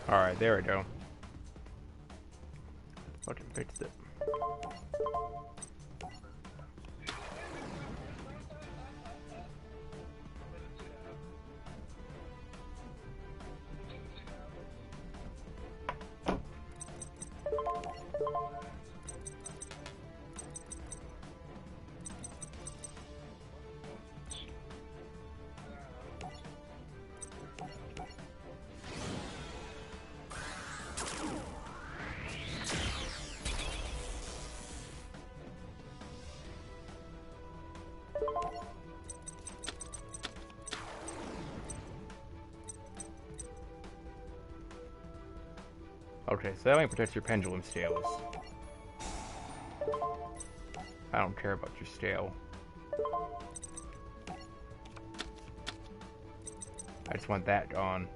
Alright, there we go. Fucking fixed it. Okay, so that only protects your pendulum scales. I don't care about your scale. I just want that gone.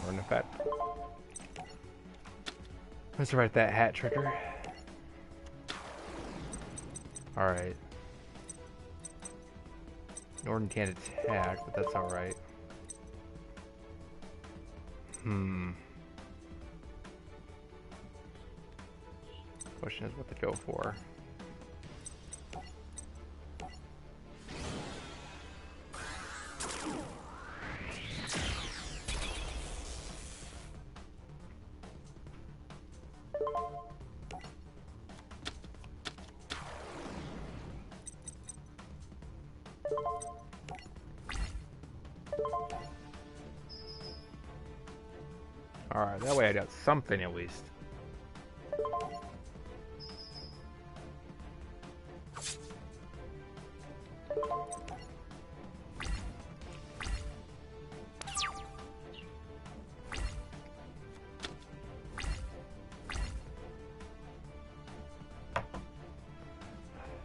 Or in effect. Let's write that hat trigger. Alright. Norden can't attack, but that's alright. Question is what to go for. Alright, that way I got something at least.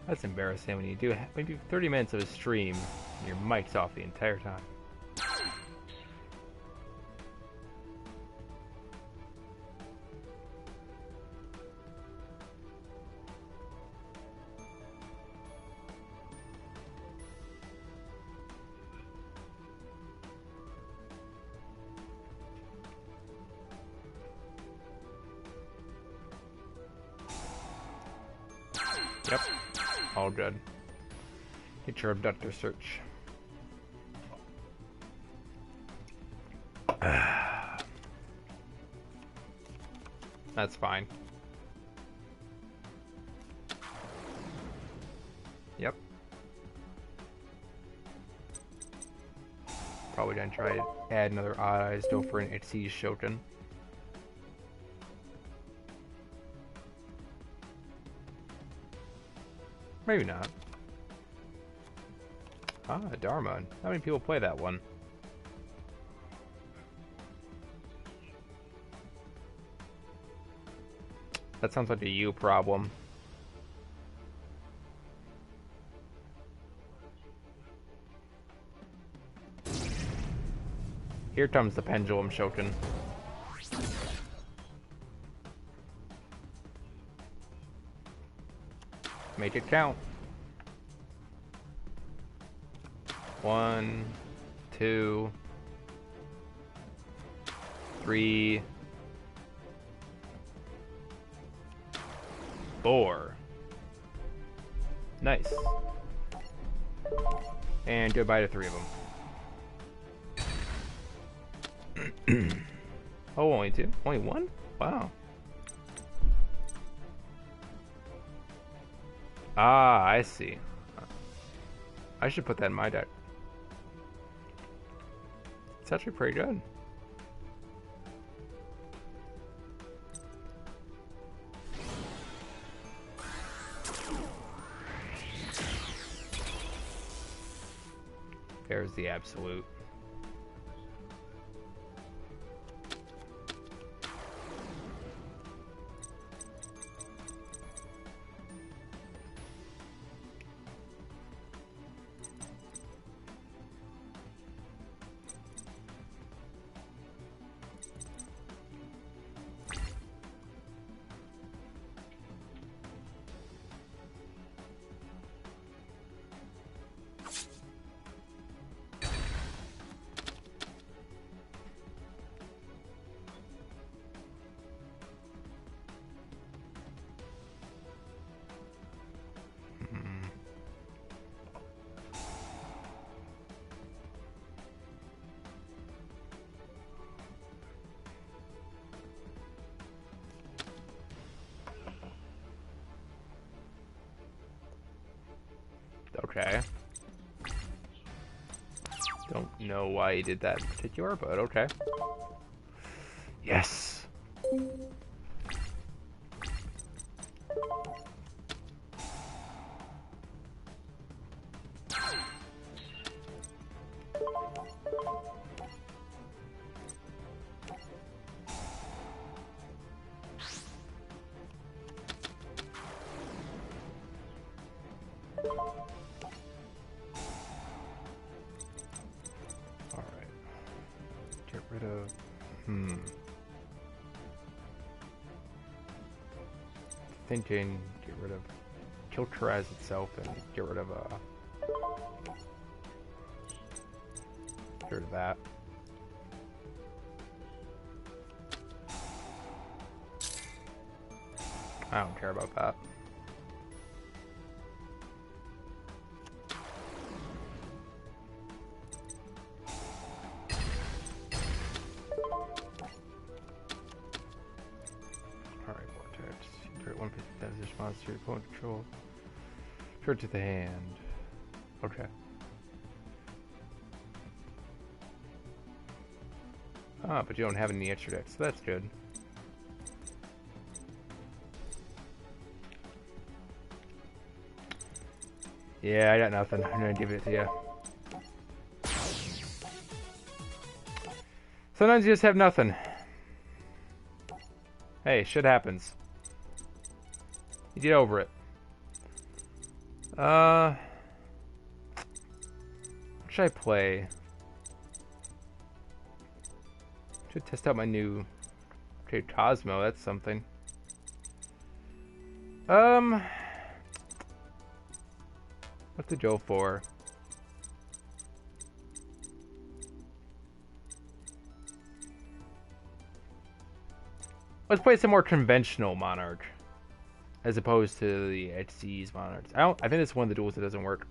That's embarrassing when you do 30 minutes of a stream and your mic's off the entire time. Yep, all good. Get your abductor search. That's fine. Yep. Probably gonna try to add another Odd Eyes Duel for an Etsy Shoten. Maybe not. Ah, Dharma. How many people play that one? That sounds like a you problem. Here comes the pendulum Shoten. Make it count. 1, 2, 3, 4. Nice. And goodbye to 3 of them. Oh, only 2? Only 1? Wow. Ah, I see. I should put that in my deck. It's actually pretty good. There's the absolute. Okay. Don't know why he did that in particular, but okay. Yes! Thinking, get rid of Kiltraz itself and get rid of that. I don't care about that. Monster, opponent control. Turn to the hand. Okay. Ah, but you don't have any extra decks, so that's good. Yeah, I got nothing. I'm gonna give it to you. Sometimes you just have nothing. Hey, shit happens. You get over it. What should I play? Should test out my new Cosmo, that's something. What's the Joe for? Let's play some more conventional Monarch. As opposed to the HC's Monarchs. I think it's one of the duels that doesn't work.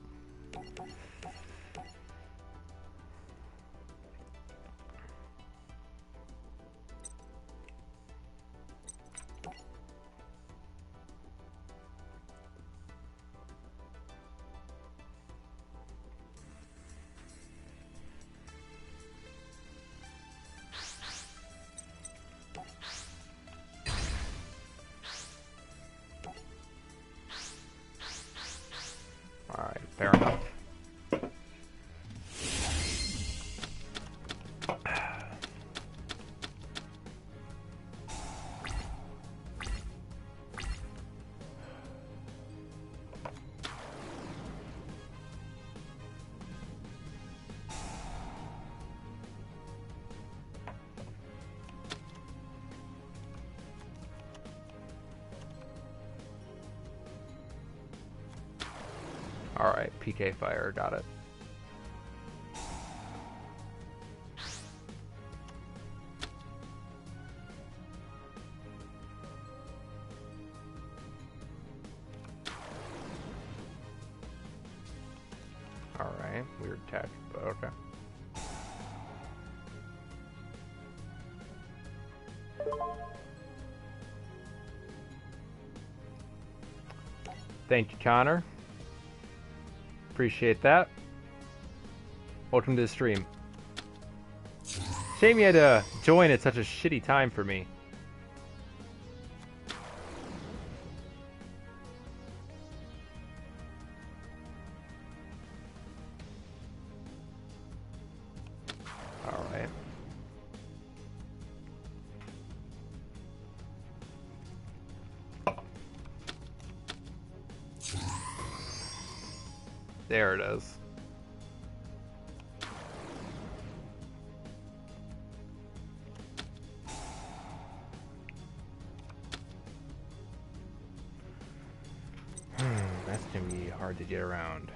Fair enough. Alright, PK fire, got it. Alright, weird tech, but okay. Thank you, Connor. Appreciate that. Welcome to the stream. Shame you had to join at such a shitty time for me. Alright. There it is. That's gonna be hard to get around.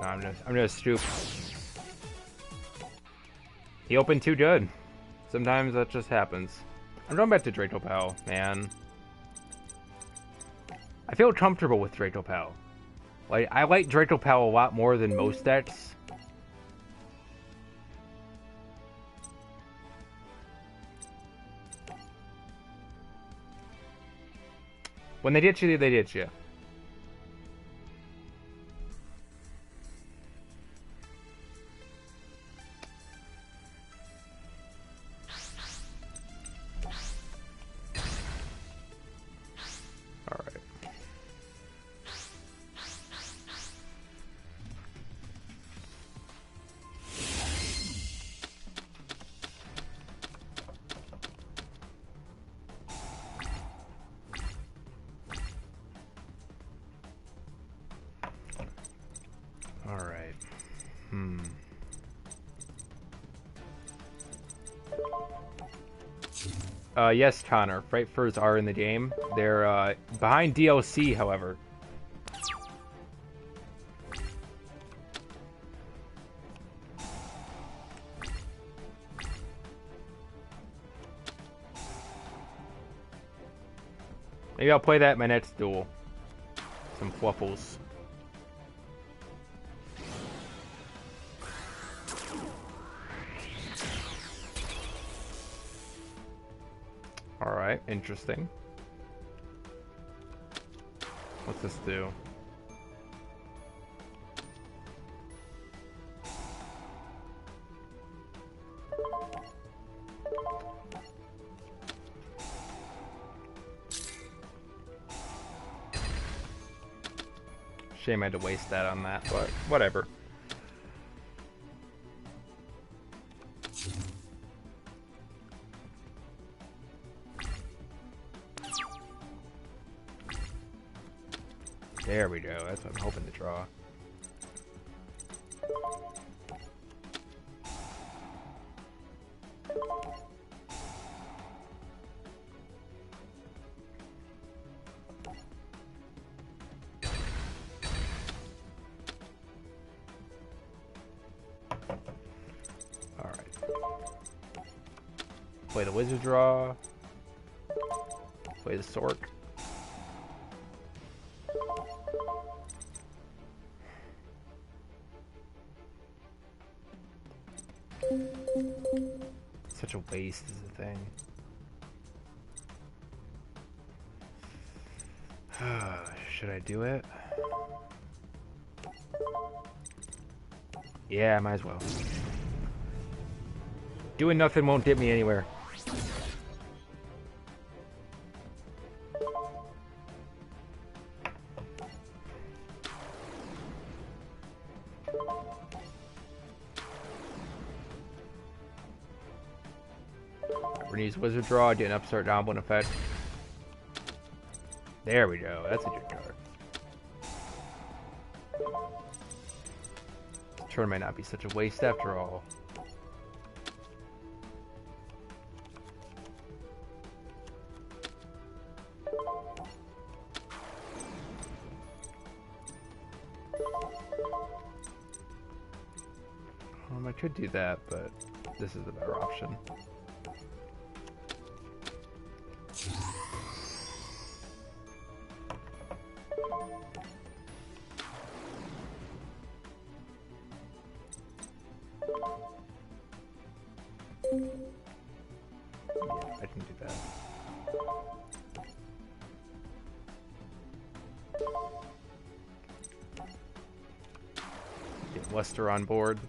No, I'm gonna stoop. He opened too good. Sometimes that just happens. I'm going back to Draco Pal, man. I feel comfortable with Draco Pal. Like, I like Draco Pal a lot more than most decks. When they get you, they get you. Yes, Connor. Fright Furs are in the game. They're behind DLC, however. Maybe I'll play that in my next duel. Some fluffles. Alright, interesting. What's this do? Shame I had to waste that on that, but whatever. There we go. That's what I'm hoping to draw. Alright. Play the wizard draw. Play the sword. Such a waste is the thing. Should I do it? Yeah, might as well. Doing nothing won't get me anywhere. Renews Wizard Draw, get an upstart downwind effect. There we go, that's a good card. Turn might not be such a waste after all. I could do that, but this is the better option. I can do that. Get Lester on board.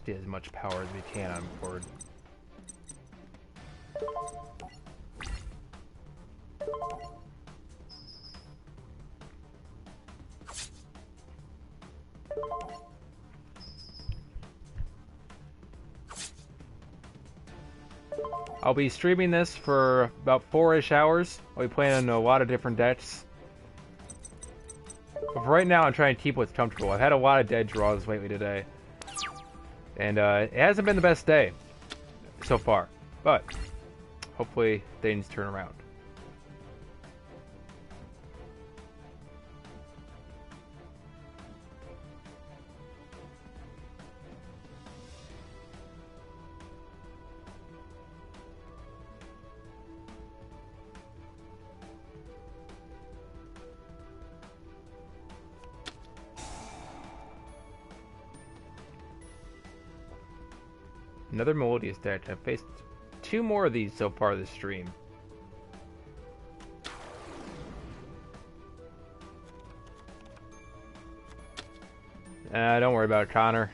Get as much power as we can on board. I'll be streaming this for about 4-ish hours. I'll be playing a lot of different decks. But for right now, I'm trying to keep what's comfortable. I've had a lot of dead draws lately today. And it hasn't been the best day so far, but hopefully things turn around. Another Melodious deck. I've faced 2 more of these so far this stream. Don't worry about it, Connor.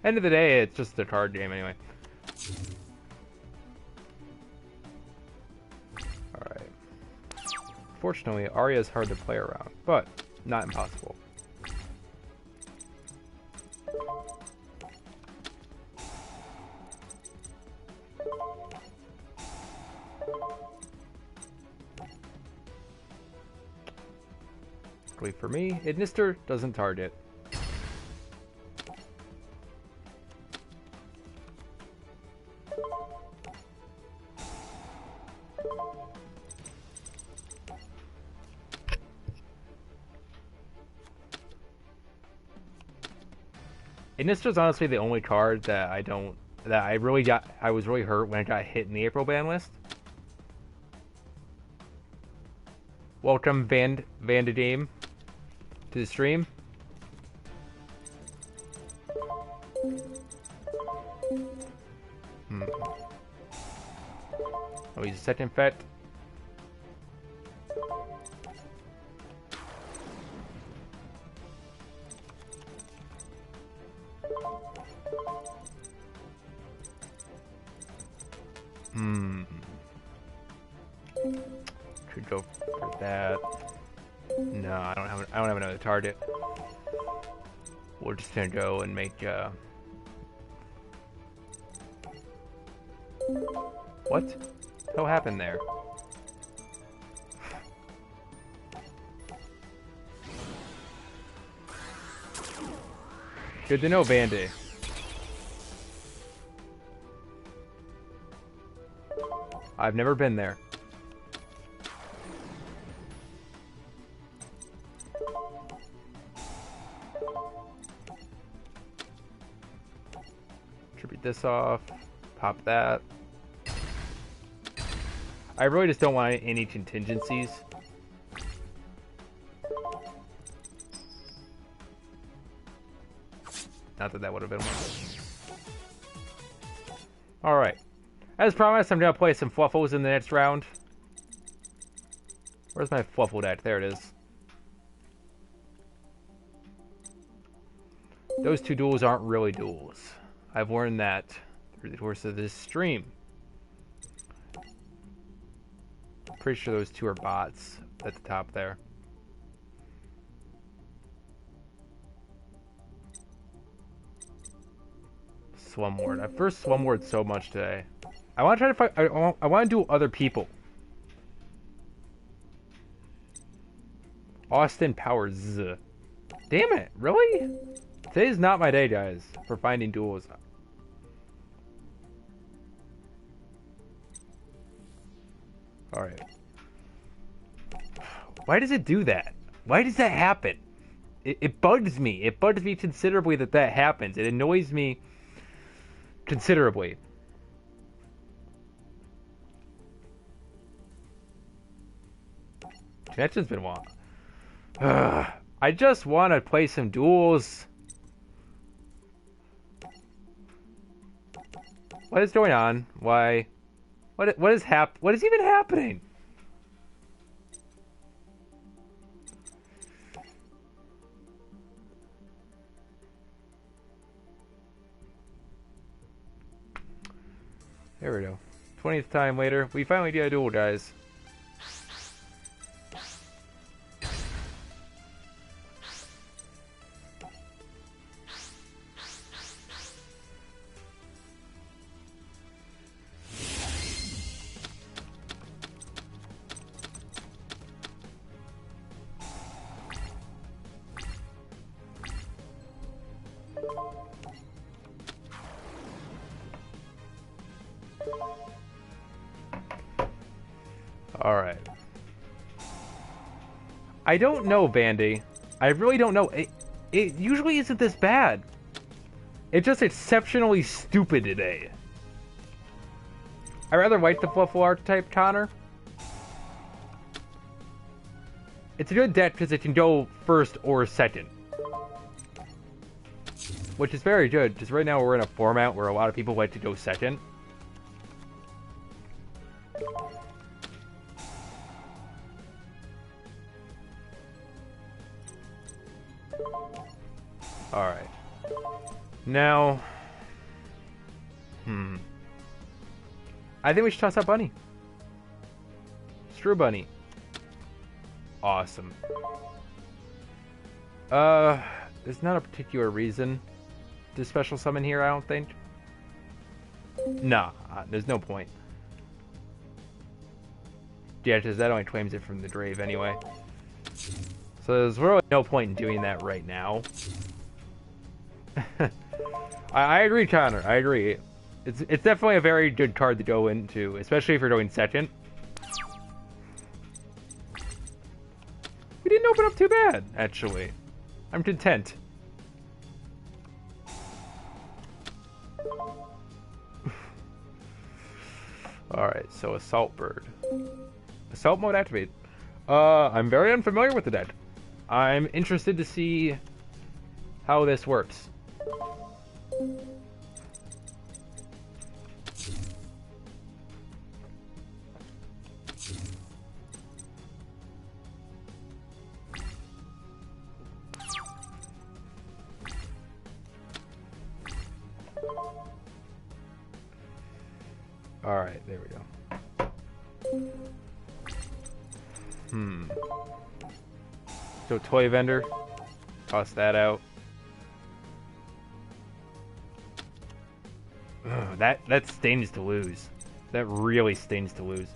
End of the day, it's just a card game anyway. Alright. Fortunately, Arya is hard to play around, but not impossible. For me, Idnister doesn't target. Idnister's honestly the only card that I was really hurt when it got hit in the April ban list. Welcome Van de Dame to the stream. Oh, he's a second fet. Could go for that. No, I don't have another target. We're just gonna go and make what the hell happened there? Good to know, Vandy. I've never been there. Tribute this off. Pop that. I really just don't want any contingencies. Not that that would have been one. Alright. As promised, I'm going to play some Fluffles in the next round. Where's my Fluffle deck? There it is. Those two duels aren't really duels. I've learned that through the course of this stream. I'm pretty sure those two are bots at the top there. Slumlord. I've first Slumlord so much today. I want to try to fight. I want to duel other people. Austin Powers. Damn it! Really? Today's not my day, guys, for finding duels. All right. Why does it do that? Why does that happen? It bugs me. It bugs me considerably that that happens. It annoys me considerably. Connection's been long. I just want to play some duels. What is going on? Why? What is even happening? There we go. 20th time later, we finally did a duel, guys. Alright. I don't know, Bandy. I really don't know. It usually isn't this bad. It's just exceptionally stupid today. I rather like the Fluffle archetype, Connor. It's a good deck because it can go first or second. Which is very good, because right now we're in a format where a lot of people like to go second. Alright. Now... I think we should toss out Bunny. Screw Bunny. Awesome. There's not a particular reason to special summon here, I don't think. Nah, there's no point. Yeah, because that only claims it from the grave anyway. So there's really no point in doing that right now. I agree, Connor. I agree. It's definitely a very good card to go into, especially if you're going second. We didn't open up too bad, actually. I'm content. Alright, so Assault Bird. Assault mode activate. I'm very unfamiliar with the deck. I'm interested to see how this works. Alright, there we go. So toy vendor, toss that out. Ugh, that stings to lose. That really stings to lose.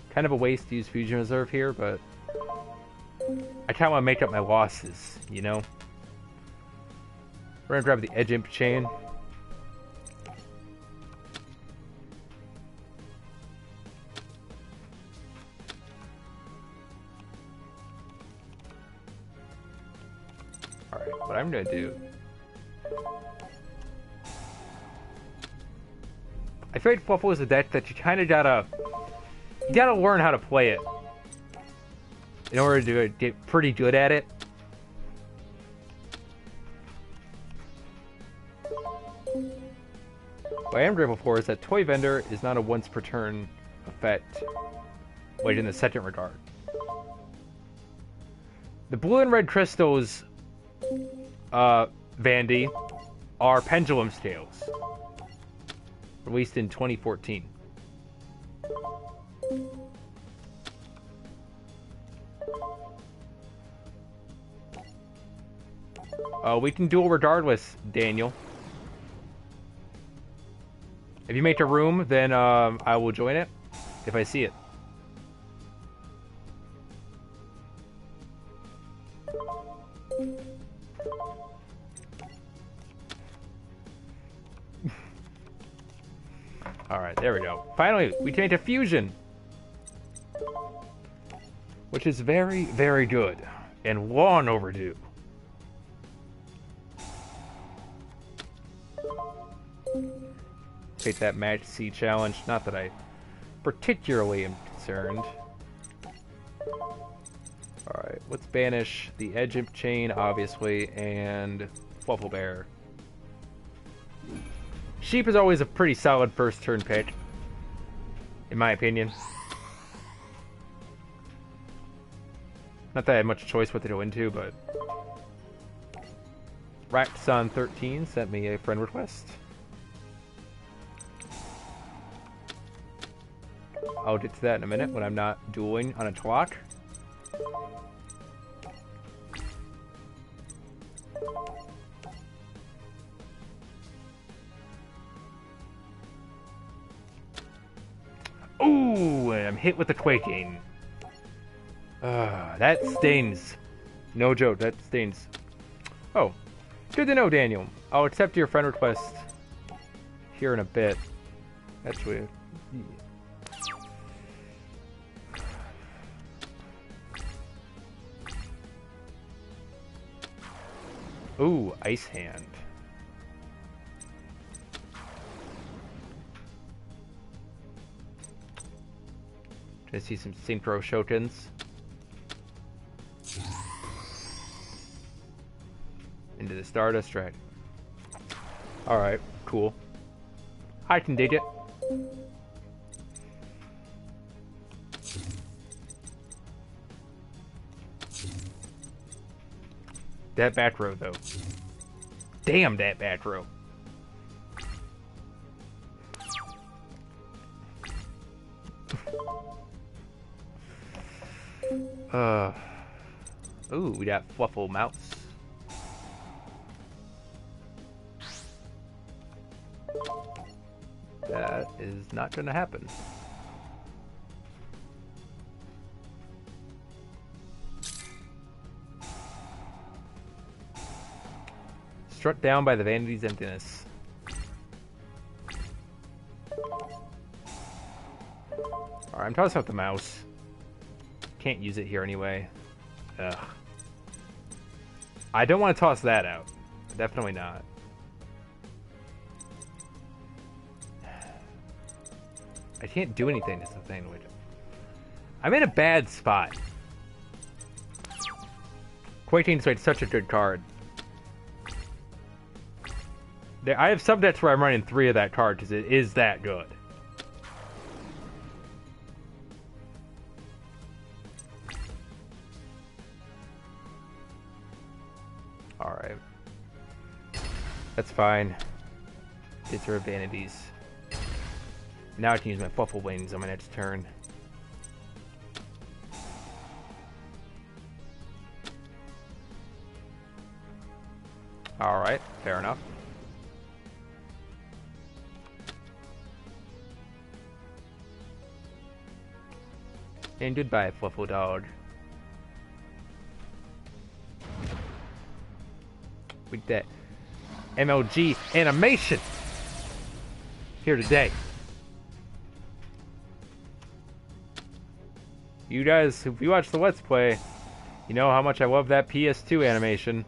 Kind of a waste to use Fusion Reserve here, but I kind of want to make up my losses, you know? We're gonna grab the Edge Imp Chain. what I'm gonna do. I feel like Fluffle is a deck that you kind of gotta learn how to play it in order to get pretty good at it. What I am grateful for is that Toy Vendor is not a once per turn effect, like in the second regard. The blue and red crystals, Vandy, are pendulum scales, released in 2014. We can duel regardless, Daniel. If you make a room, then I will join it if I see it. Alright, there we go. Finally, we can make a fusion. Which is very, very good. And long overdue. Take that Match C challenge. Not that I particularly am concerned. Alright, let's banish the Edge of Chain, obviously, and Fluffle Bear. Sheep is always a pretty solid first turn pick, in my opinion. Not that I had much choice what to go into, but... Raxon13 sent me a friend request. I'll get to that in a minute when I'm not dueling on a clock. Ooh, and I'm hit with the quaking. That stings. No joke, that stings. Oh, good to know, Daniel. I'll accept your friend request here in a bit. Actually, ooh, Ice Hand. I see some Synchro Shokens. Into the Stardust Dragon. Alright, cool. I can dig it. That back row, though. Damn that back row. Ooh, we got Fluffle Mouse. That is not gonna happen. Struck down by the Vanity's emptiness. Alright, I'm tossing out the mouse. Can't use it here anyway. Ugh. I don't want to toss that out. Definitely not. I can't do anything, that's the thing. I'm in a bad spot. Quaking is such a good card. I have some decks where I'm running 3 of that card because it is that good. Alright. That's fine. It's her vanities. Now I can use my Fluffle Wings on my next turn. Alright, fair enough. And goodbye, Fluffle Dog. With that MLG animation here today. You guys, if you watch the Let's Play, you know how much I love that PS2 animation.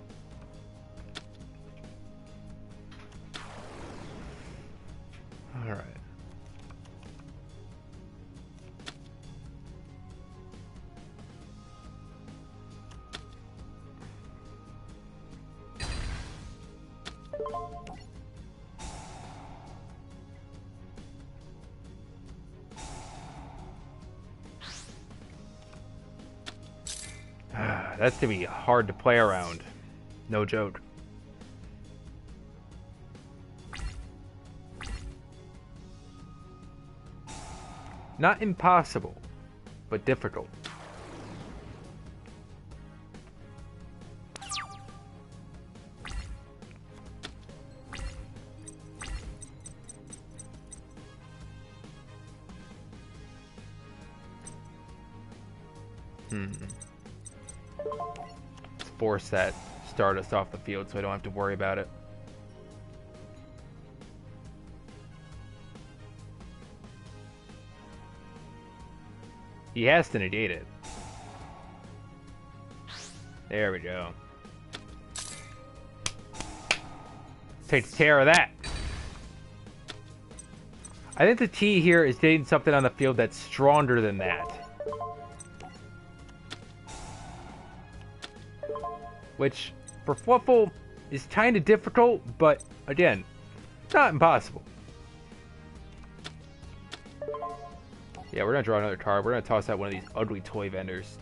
That's gonna be hard to play around. No joke. Not impossible, but difficult. Let's force that Stardust off the field so I don't have to worry about it. He has to negate it. There we go. Takes care of that. I think the key here is getting something on the field that's stronger than that. Which, for Fluffle, is kind of difficult, but, again, not impossible. Yeah, we're going to draw another card. We're going to toss out one of these ugly toy vendors.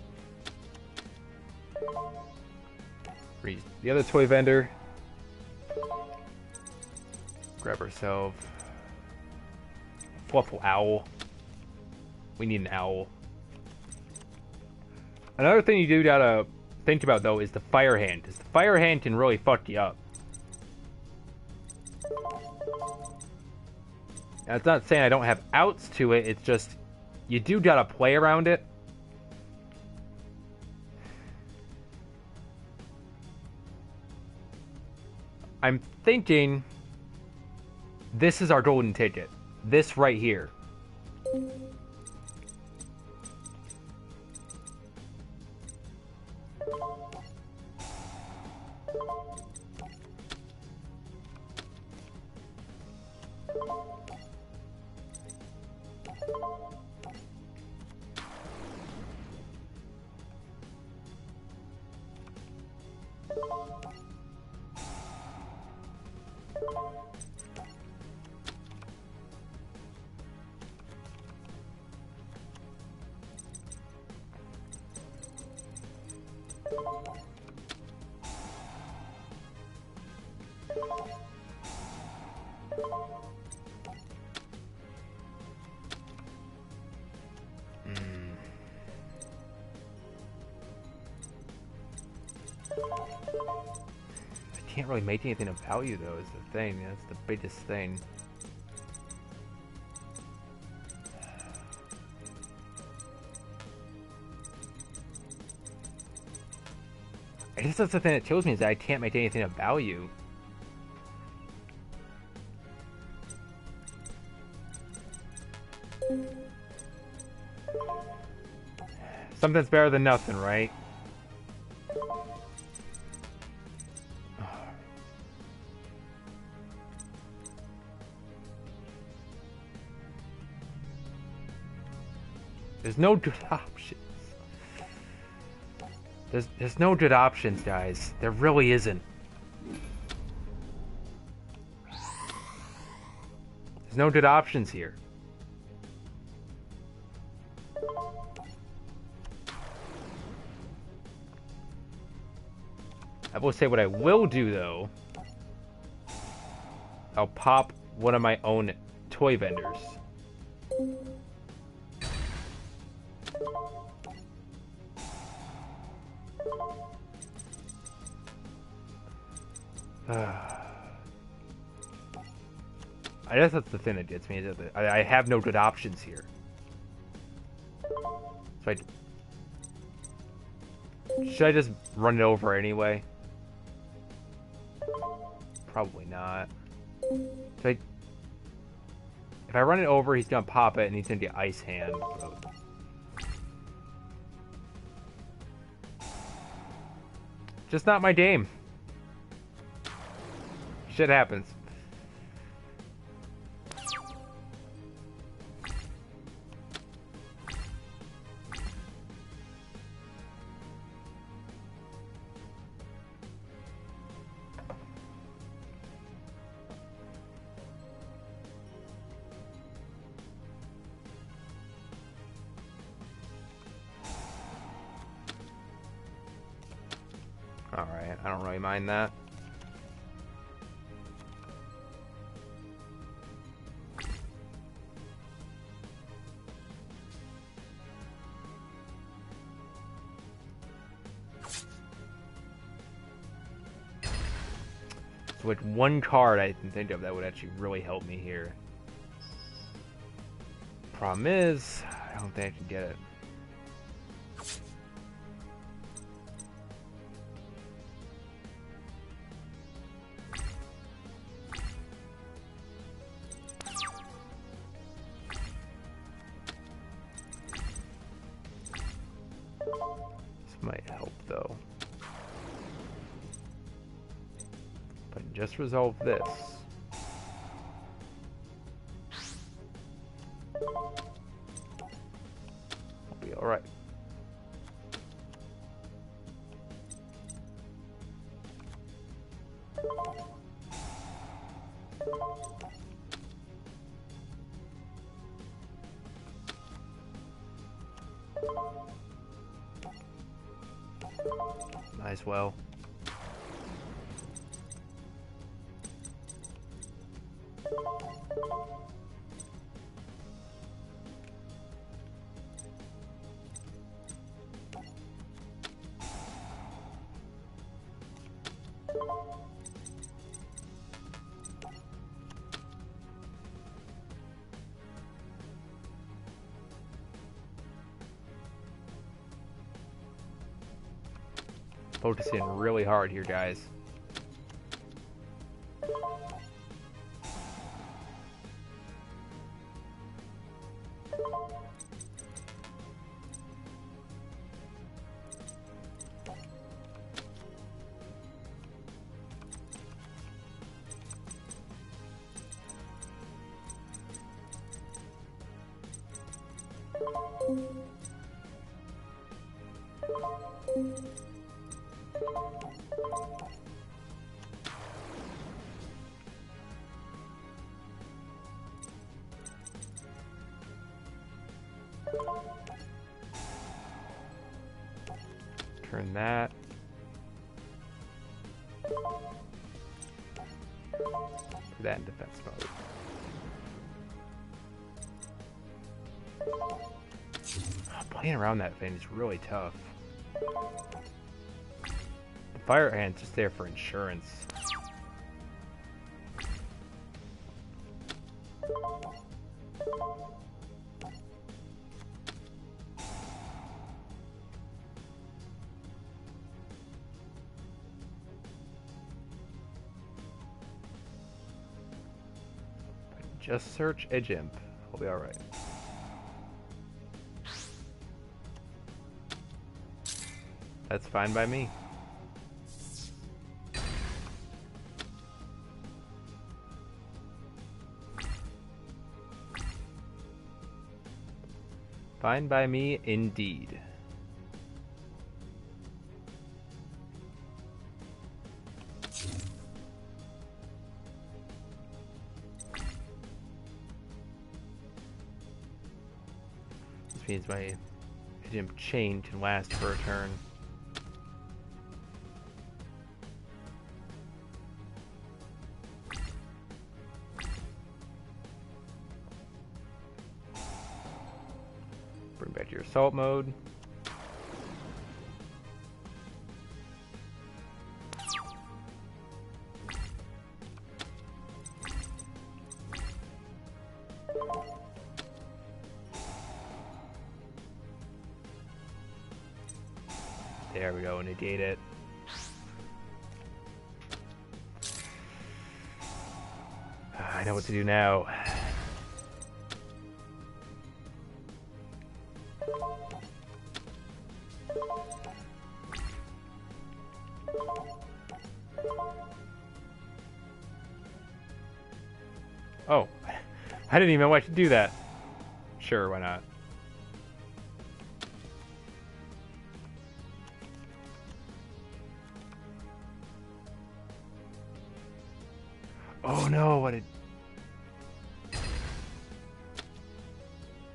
The other toy vendor. Grab ourselves Fluffle Owl. We need an owl. Another thing you do gotta think about, though, is the Fire Hand. Because the Fire Hand can really fuck you up. Now, it's not saying I don't have outs to it. It's just, you do gotta play around it. I'm thinking this is our golden ticket. This right here. I can't really make anything of value, though, is the thing. That's the biggest thing. I guess that's the thing that kills me, is that I can't make anything of value. Something's better than nothing, right? There's no good options. There's no good options, guys. There really isn't. There's no good options here. I will say what I will do, though. I'll pop one of my own toy vendors. I guess that's the thing that gets me. Is that I have no good options here. So should I just run it over anyway? Probably not. So if I run it over, he's gonna pop it and he's gonna get Ice Hand. So. Just not my game. Shit happens. Alright, I don't really mind that. So with one card I can think of that would actually really help me here. Problem is, I don't think I can get it. This might help though. But just resolve this. I'll be alright. Might as well. Focusing really hard here, guys. Turn that. Put that in defense mode. Playing around that thing is really tough. The fire hand's just there for insurance. Just search a gimp. I'll be alright. That's fine by me. Fine by me, indeed. This means my gimp chain can last for a turn. Bring back your assault mode. There we go, negate it. I know what to do now. Oh, I didn't even know I could do that. Sure, why not? Oh no, what did...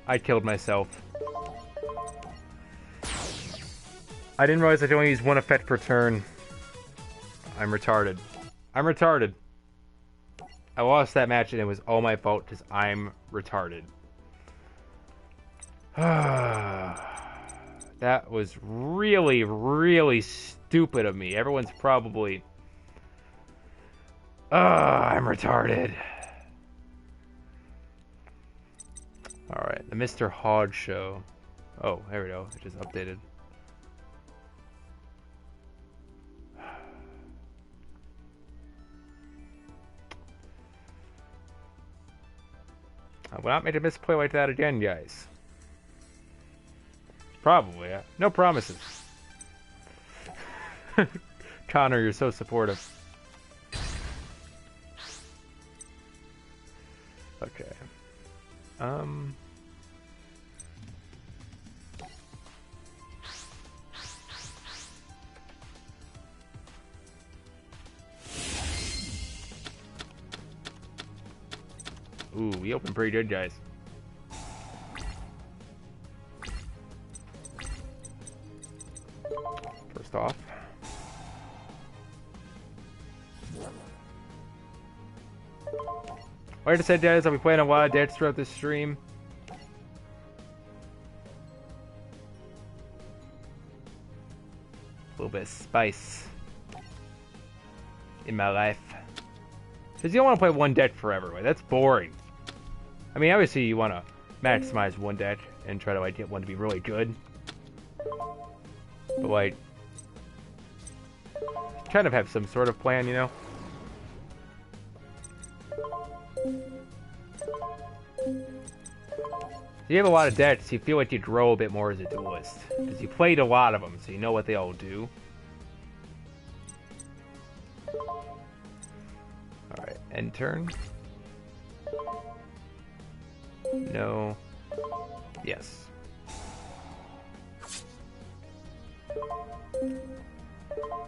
I killed myself. I didn't realize I could only use one effect per turn. I'm retarded. I'm retarded. I lost that match and it was all my fault because I'm retarded. That was really, really stupid of me. Everyone's probably... I'm retarded. Alright, the Mr. Hodge show. Oh, there we go. It just updated. I will not make a misplay like that again, guys. Probably. No promises. Connor, you're so supportive. Okay. Ooh, we opened pretty good, guys. First off. Like I said, guys, I'll be playing a lot of decks throughout this stream. A little bit of spice in my life. Because you don't want to play one deck forever, right? That's boring. I mean, obviously you want to maximize one deck and try to like get one to be really good. But like, kind of have some sort of plan, you know? If you have a lot of decks, you feel like you grow a bit more as a duelist. Because you played a lot of them, so you know what they all do. Alright, end turn. No. Yes.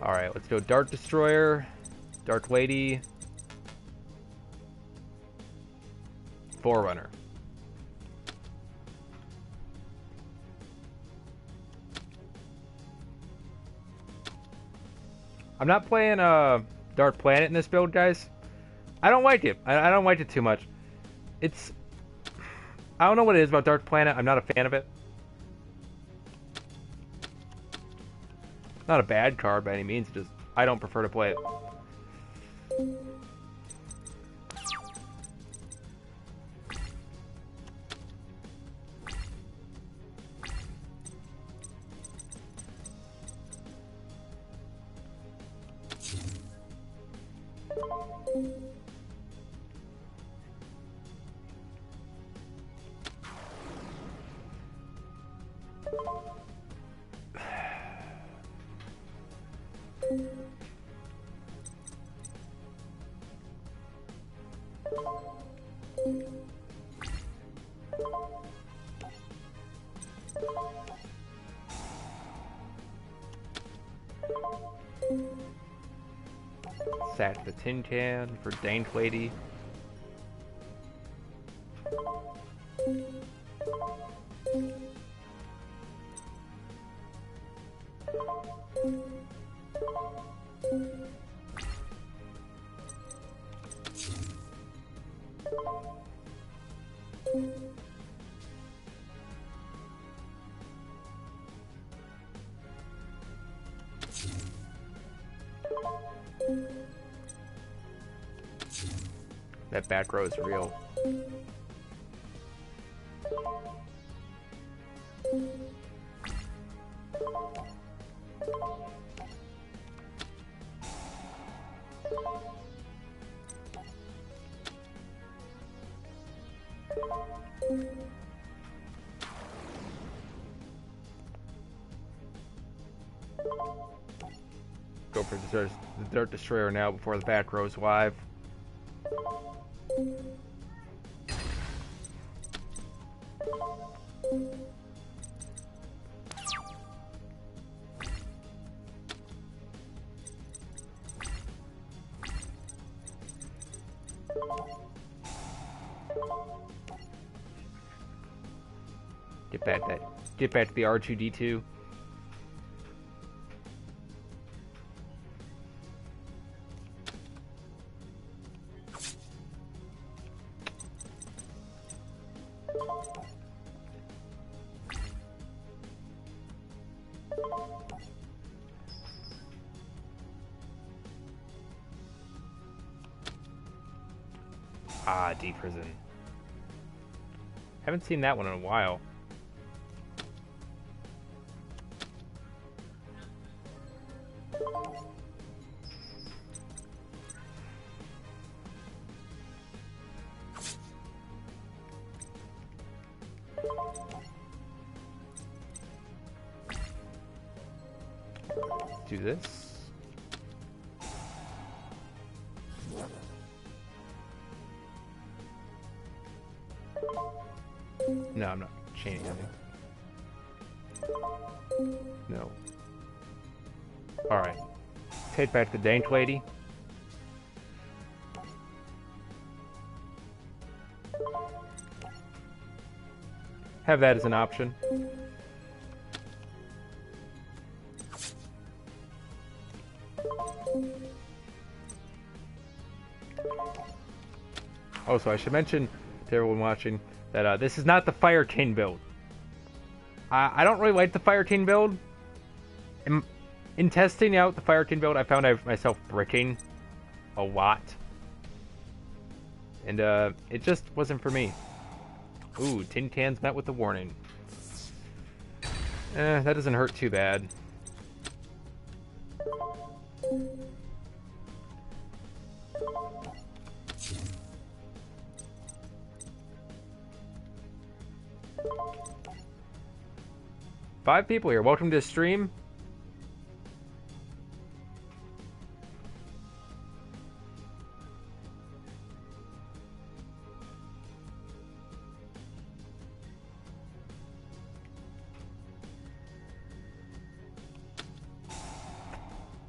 Alright, let's go Dark Destroyer, Dark Lady, Forerunner. I'm not playing Dark Planet in this build, guys. I don't like it. I don't like it too much. It's... I don't know what it is about Dark Planet. I'm not a fan of it. Not a bad card by any means. Just I don't prefer to play it. Sack the tin can for Dank Lady. That back row is real. Go for the Dark Destroyer now before the back row's live. Get back to the R2-D2. Ah, deep prison. Haven't seen that one in a while. Do this. No, I'm not chaining anything. No. Alright. Let's head back to the Dank Lady. Have that as an option. Also, I should mention to everyone watching that this is not the Fire King build. I don't really like the Fire King build. In testing out the Fire King build, I found myself bricking a lot. And it just wasn't for me. Ooh, tin cans met with a warning. That doesn't hurt too bad. Five people here. Welcome to the stream.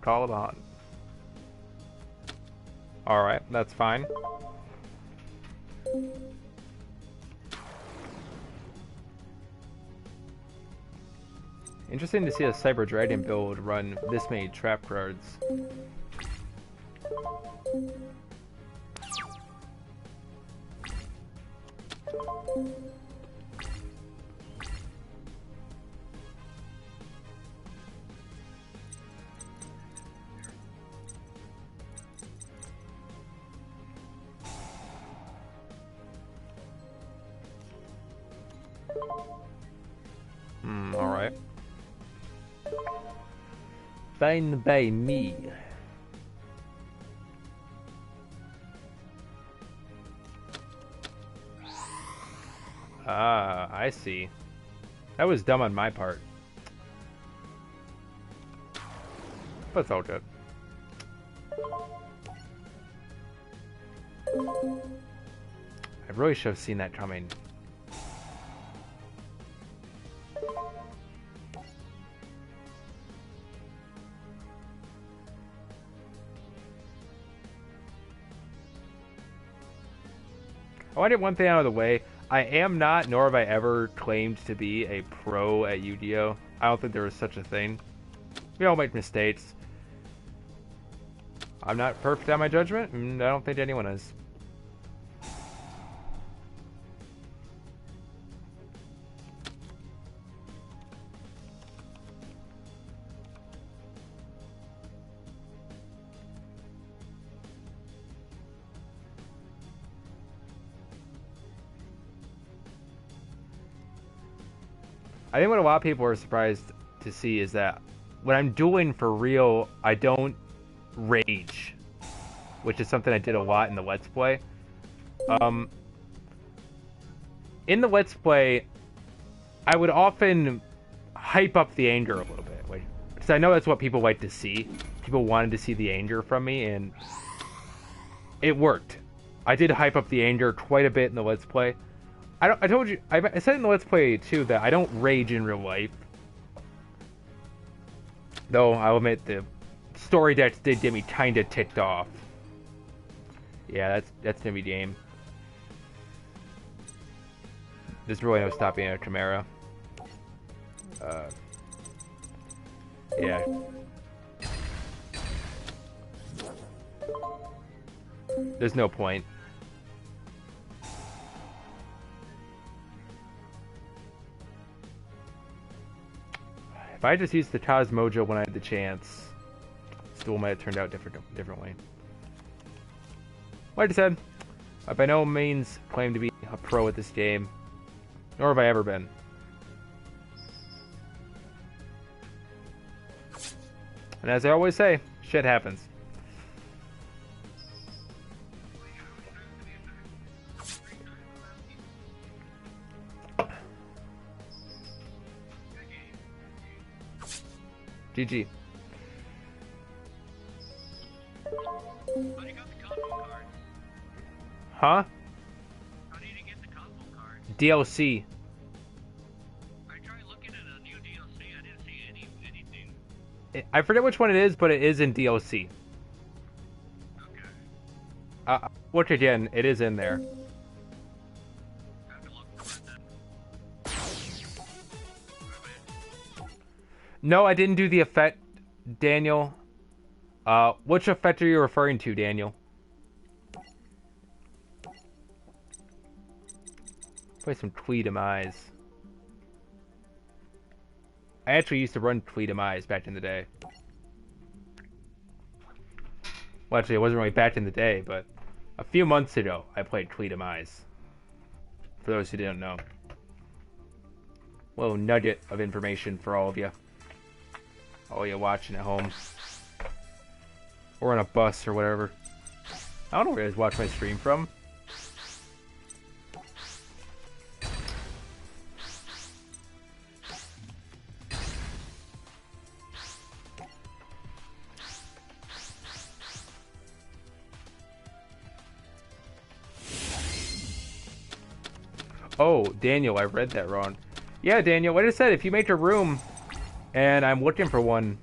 Call it on. Alright, that's fine. Interesting to see a Cyber Dragon build run this many trap cards. Alright. Fine by me. Ah, I see. That was dumb on my part. But it's all good. I really should have seen that coming. I wanted one thing out of the way. I am not, nor have I ever claimed to be a pro at Yu-Gi-Oh! I don't think there is such a thing. We all make mistakes. I'm not perfect at my judgment, and I don't think anyone is. I think what a lot of people are surprised to see is that when I'm dueling for real, I don't rage, which is something I did a lot in the Let's Play. In the Let's Play, I would often hype up the anger a little bit, because I know that's what people like to see. People wanted to see the anger from me, and it worked. I did hype up the anger quite a bit in the Let's Play. I told you, I said in the Let's Play too that I don't rage in real life. Though I'll admit the story decks did get me kinda ticked off. Yeah, that's gonna be game. There's really no stopping a Chimera. Yeah. There's no point. If I just used the Taz Mojo when I had the chance, still might have turned out differently. Like I said, I by no means claim to be a pro at this game, nor have I ever been. And as I always say, shit happens. GG. Huh? How did you get the console cards? DLC. I tried looking at a new DLC. I didn't see anything. I forget which one it is, but it is in DLC. Okay. Look again, it is in there. I have to look for it then. No, I didn't do the effect, Daniel. Which effect are you referring to, Daniel? Play some Tweedemize. I actually used to run Tweedemize back in the day. Well, actually, it wasn't really back in the day, but a few months ago, I played Tweedemize. For those who didn't know. Little nugget of information for all of you. All you watching at home. Or on a bus or whatever. I don't know where you guys watch my stream from. Oh, Daniel, I read that wrong. Yeah, Daniel, like I said, if you make a room and I'm looking for one,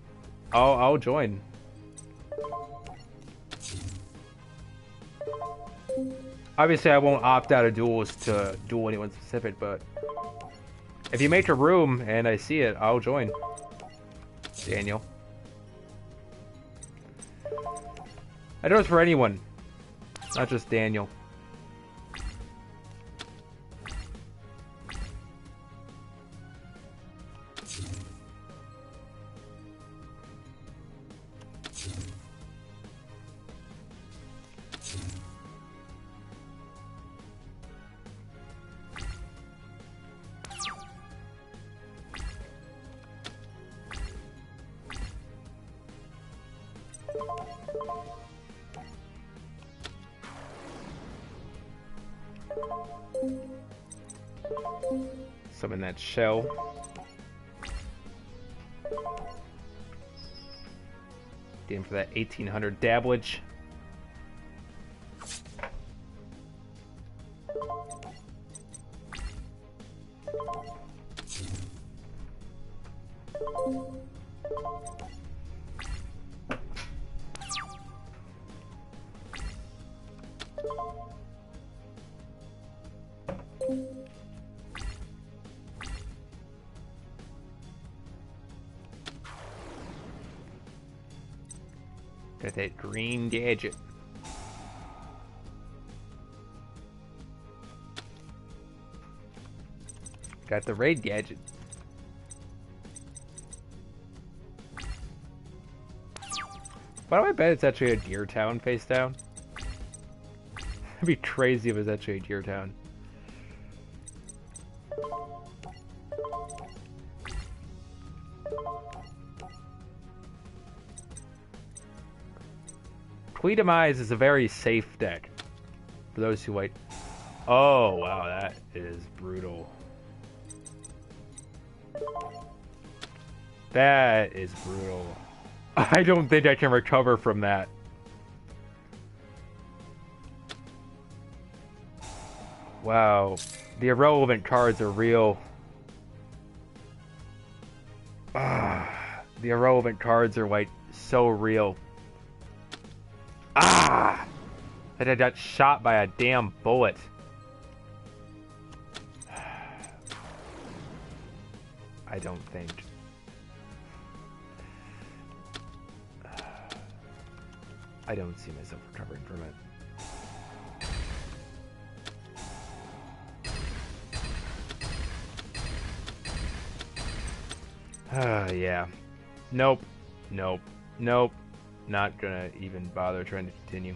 I'll join. Obviously, I won't opt out of Duelist to duel anyone specific, but if you make a room and I see it, I'll join. Daniel. I know it's for anyone, not just Daniel. Summon that shell. Get in for that 1800 dabblage. Got that green gadget. Got the raid gadget. Why do I bet it's actually a Deer Town face down? It'd be crazy if it was actually a Deer Town. Tweedemize is a very safe deck. For those who like... Oh, wow, that is brutal. That is brutal. I don't think I can recover from that. Wow. The irrelevant cards are real. The irrelevant cards are, like, so real. That I got shot by a damn bullet. I don't think. I don't see myself recovering from it. Yeah. Nope. Nope. Nope. Not gonna even bother trying to continue.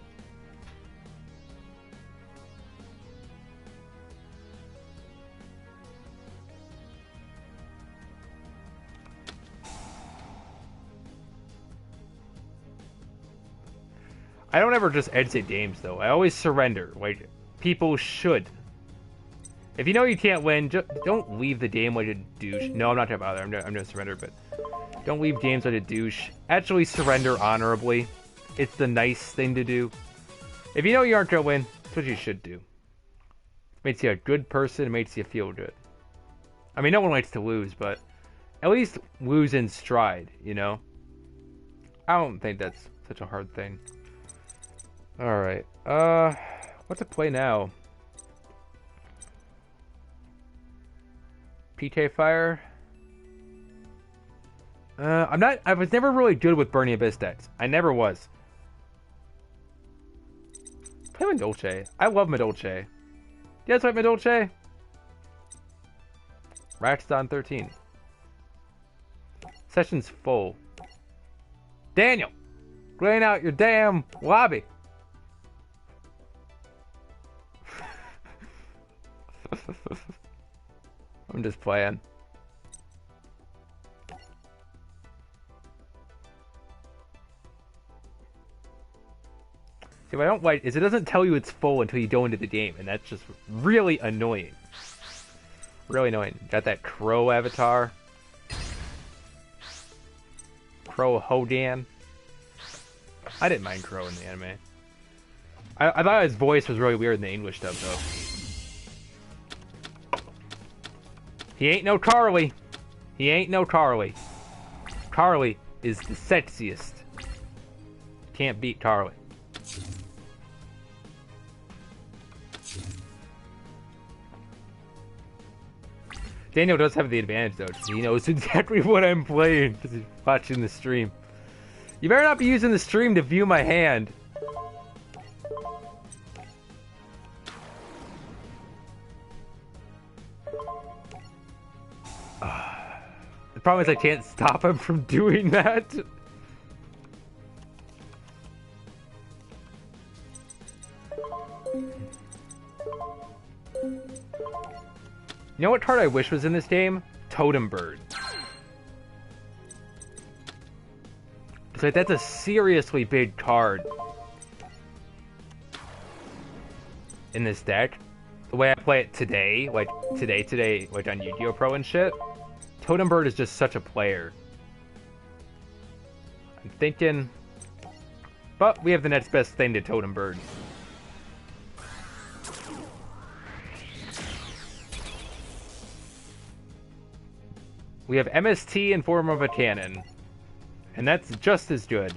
I don't ever just exit games, though. I always surrender. Like, people should. If you know you can't win, just don't leave the game like a douche. No, I'm not gonna bother. I'm gonna surrender, but don't leave games like a douche. Actually surrender honorably. It's the nice thing to do. If you know you aren't gonna win, that's what you should do. It makes you a good person. It makes you feel good. I mean, no one likes to lose, but at least lose in stride, you know? I don't think that's such a hard thing. Alright, what to play now? PK Fire? I was never really good with Burning Abyss decks. I never was. Play Madolche. I love Madolche. You guys like Madolche? Raxdon 13. Session's full. Daniel! Clean out your damn lobby. I'm just playing. See, what I don't like is it doesn't tell you it's full until you go into the game, and that's just really annoying. Really annoying. Got that Crow avatar. Crow Hodan. I didn't mind Crow in the anime. I thought his voice was really weird in the English dub, though. He ain't no Carly. He ain't no Carly. Carly is the sexiest. Can't beat Carly. Daniel does have the advantage, though. He knows exactly what I'm playing because he's watching the stream. You better not be using the stream to view my hand. The problem is I can't stop him from doing that. You know what card I wish was in this game? Totem Bird. It's like, that's a seriously big card in this deck. The way I play it today, like today, like on Yu-Gi-Oh! Pro and shit, Totem Bird is just such a player. I'm thinking, but we have the next best thing to Totem Bird. We have MST in form of a cannon, and that's just as good.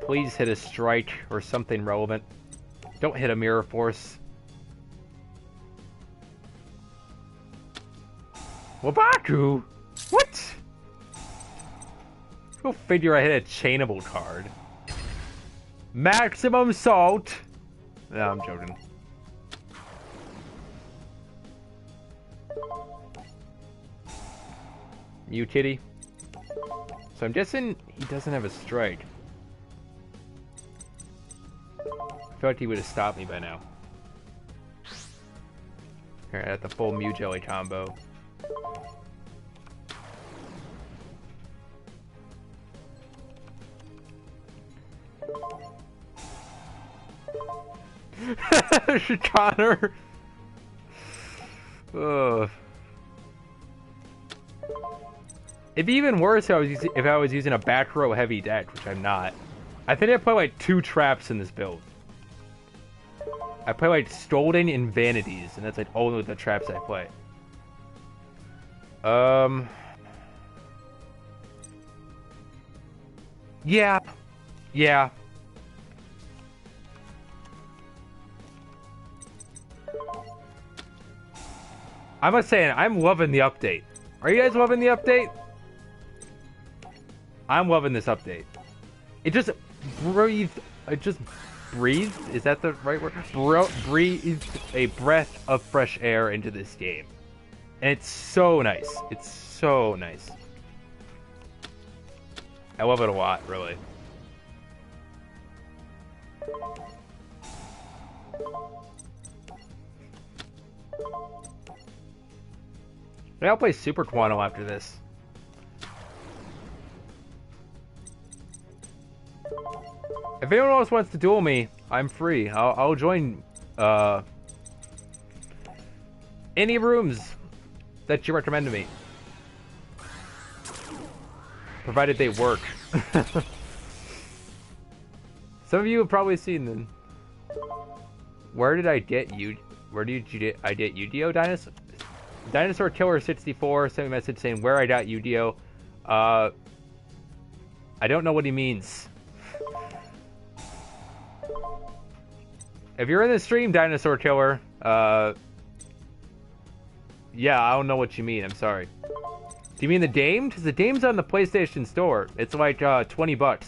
Please hit a strike or something relevant. Don't hit a Mirror Force. Wabaku? What? Go figure I hit a chainable card. Maximum Salt. No, I'm joking. You kitty. So I'm guessing he doesn't have a strike. I feel like he would have stopped me by now. Here, I got the full Mew Jelly combo. Connor. Ugh. It'd be even worse if I was using a back row heavy deck, which I'm not. I think I play like 2 traps in this build. I play like Stolen and Vanities, and that's like only the traps I play. Yeah. Yeah. I must say, I'm loving the update. Are you guys loving the update? I'm loving this update. It just breathed. It just breathed. Is that the right word? Breathed a breath of fresh air into this game, and it's so nice. It's so nice. I love it a lot, really. Maybe I'll play Super Quantum after this. If anyone else wants to duel me, I'm free. I'll join any rooms that you recommend to me, provided they work. Some of you have probably seen them. Where did I get you? Where did you get? I get Yu-Gi-Oh! Dinosaur Killer 64 sent me a message saying where I got Yu-Gi-Oh! I don't know what he means. If you're in the stream, Dinosaur Killer, yeah, I don't know what you mean. I'm sorry. Do you mean the game? Because the game's on the PlayStation Store. It's like $20.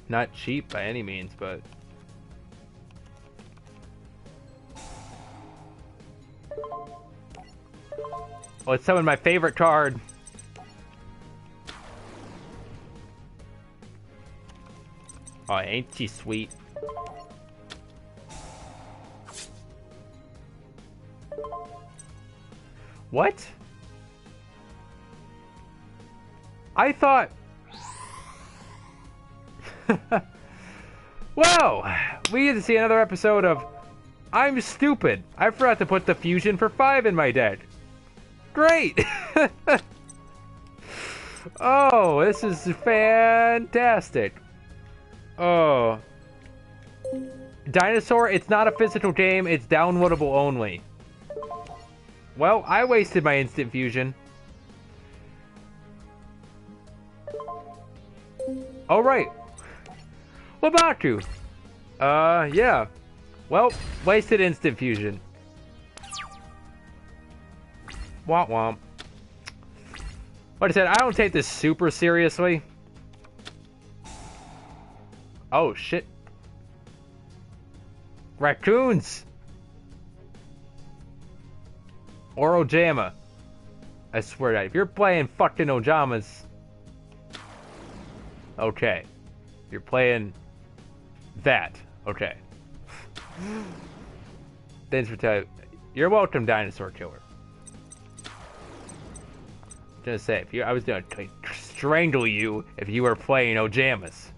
Not cheap by any means, but... Oh, it's some of my favorite card. Oh, ain't she sweet? What? I thought... Well, we get to see another episode of I'm Stupid. I forgot to put the fusion for 5 in my deck. Great! Oh, this is fantastic. Oh. Dinosaur, it's not a physical game, it's downloadable only. Well, I wasted my instant fusion. Alright. What about you? Yeah. Well, wasted instant fusion. Womp womp. Like I said, I don't take this super seriously. Oh, shit. Raccoons! Or Ojama. I swear to God, if you're playing fucking Ojamas... Okay. If you're playing... that. Okay. Thanks for telling... You're welcome, Dinosaur Killer. Gonna say, I was gonna strangle you if you were playing Ojamas.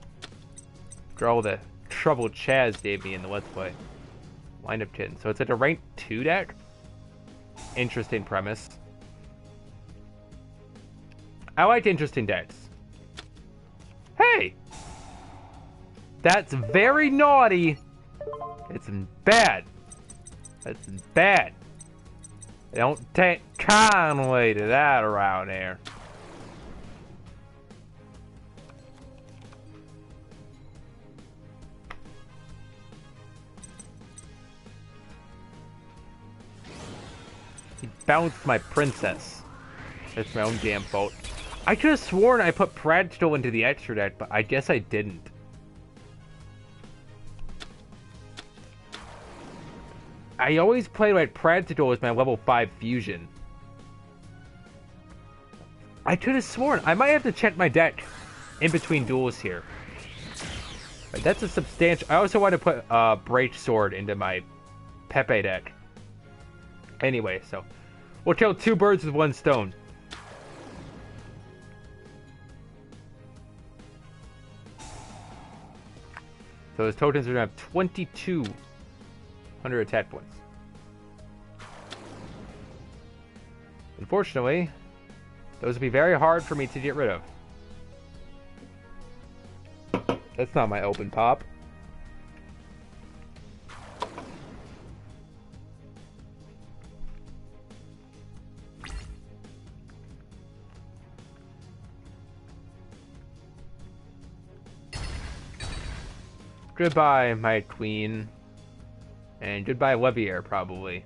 For all the trouble Chaz gave me in the Let's Play. Wind up 10. So it's at a rank 2 deck? Interesting premise. I like interesting decks. Hey! That's very naughty. It's bad. That's bad. Don't take kindly to that around here. He bounced my princess. That's my own damn fault. I could have sworn I put Pradstill into the extra deck, but I guess I didn't. I always play like Pradstill as my level 5 fusion. I could have sworn. I might have to check my deck in between duels here. But that's a substantial... I also want to put Break Sword into my Pepe deck. Anyway, so... we'll kill 2 birds with 1 stone. So those tokens are going to have 2,200 attack points. Unfortunately, those would be very hard for me to get rid of. That's not my open pop. Goodbye, my queen. And goodbye, Levier, probably.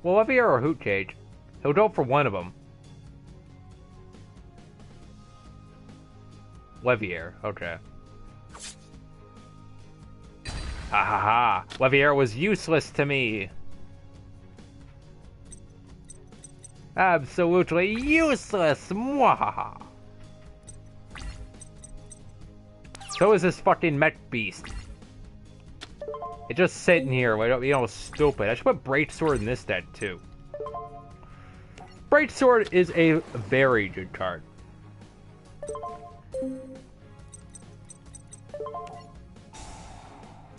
Well, Levier or Hoot Cage. He'll go for one of them. Levier, okay. Ha ha ha. Levier was useless to me. Absolutely useless. Mwahaha. So is this fucking mech beast. It's just sitting here. Why don't be all stupid? I should put Breaksword in this deck too. Breaksword is a very good card.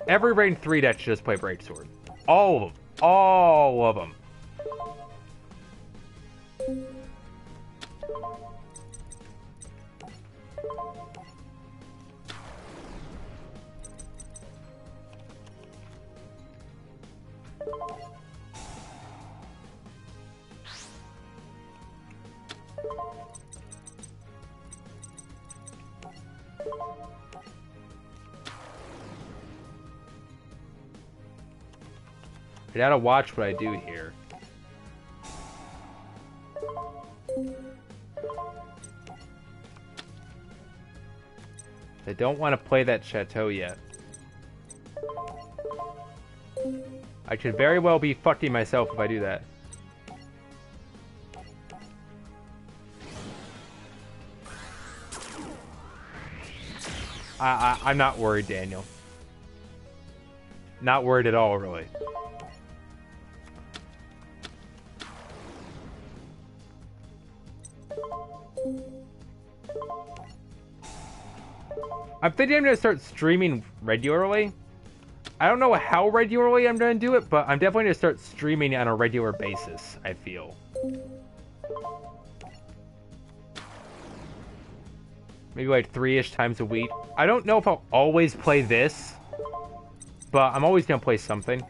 Every rank 3 deck should just play Breaksword. All of them. All of them. I gotta watch what I do here. I don't want to play that Chateau yet. I could very well be fucking myself if I do that. I'm not worried, Daniel. Not worried at all, really. I'm thinking I'm going to start streaming regularly. I don't know how regularly I'm going to do it, but I'm definitely going to start streaming on a regular basis, I feel. Maybe like 3-ish times a week. I don't know if I'll always play this, but I'm always going to play something.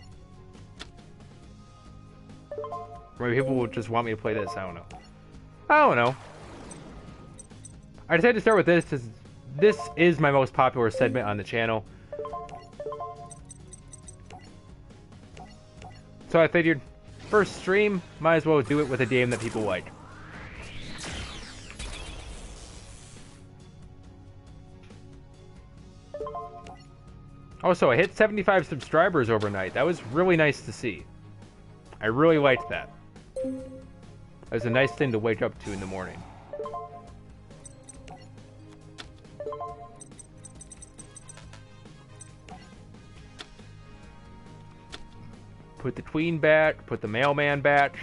Maybe people will just want me to play this, I don't know. I don't know. I decided to start with this because this is my most popular segment on the channel. So I figured, first stream, might as well do it with a game that people like. Also, I hit 75 subscribers overnight. That was really nice to see. I really liked that. That was a nice thing to wake up to in the morning. Put the queen back, put the mailman back.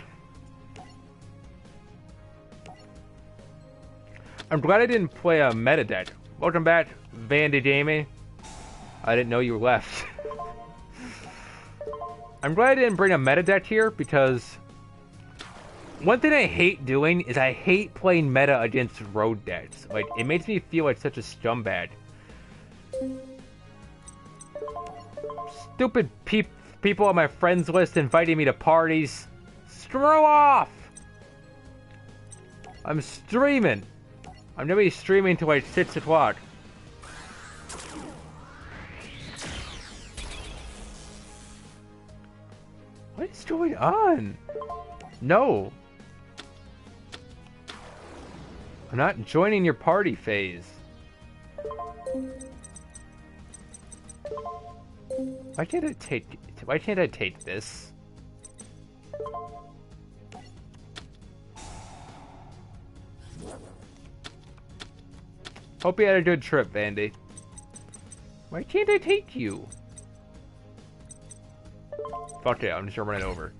I'm glad I didn't play a meta deck. Welcome back, Vandy Jamie. I didn't know you left. I'm glad I didn't bring a meta deck here because one thing I hate doing is I hate playing meta against road decks. Like, it makes me feel like such a scumbag. Stupid people on my friends list inviting me to parties. Screw off! I'm streaming. I'm gonna be streaming till like 6 o'clock. What is going on? No. I'm not joining your party phase. Why can't I take this? Hope you had a good trip, Vandy. Why can't I take you? Fuck it, I'm just gonna run it over.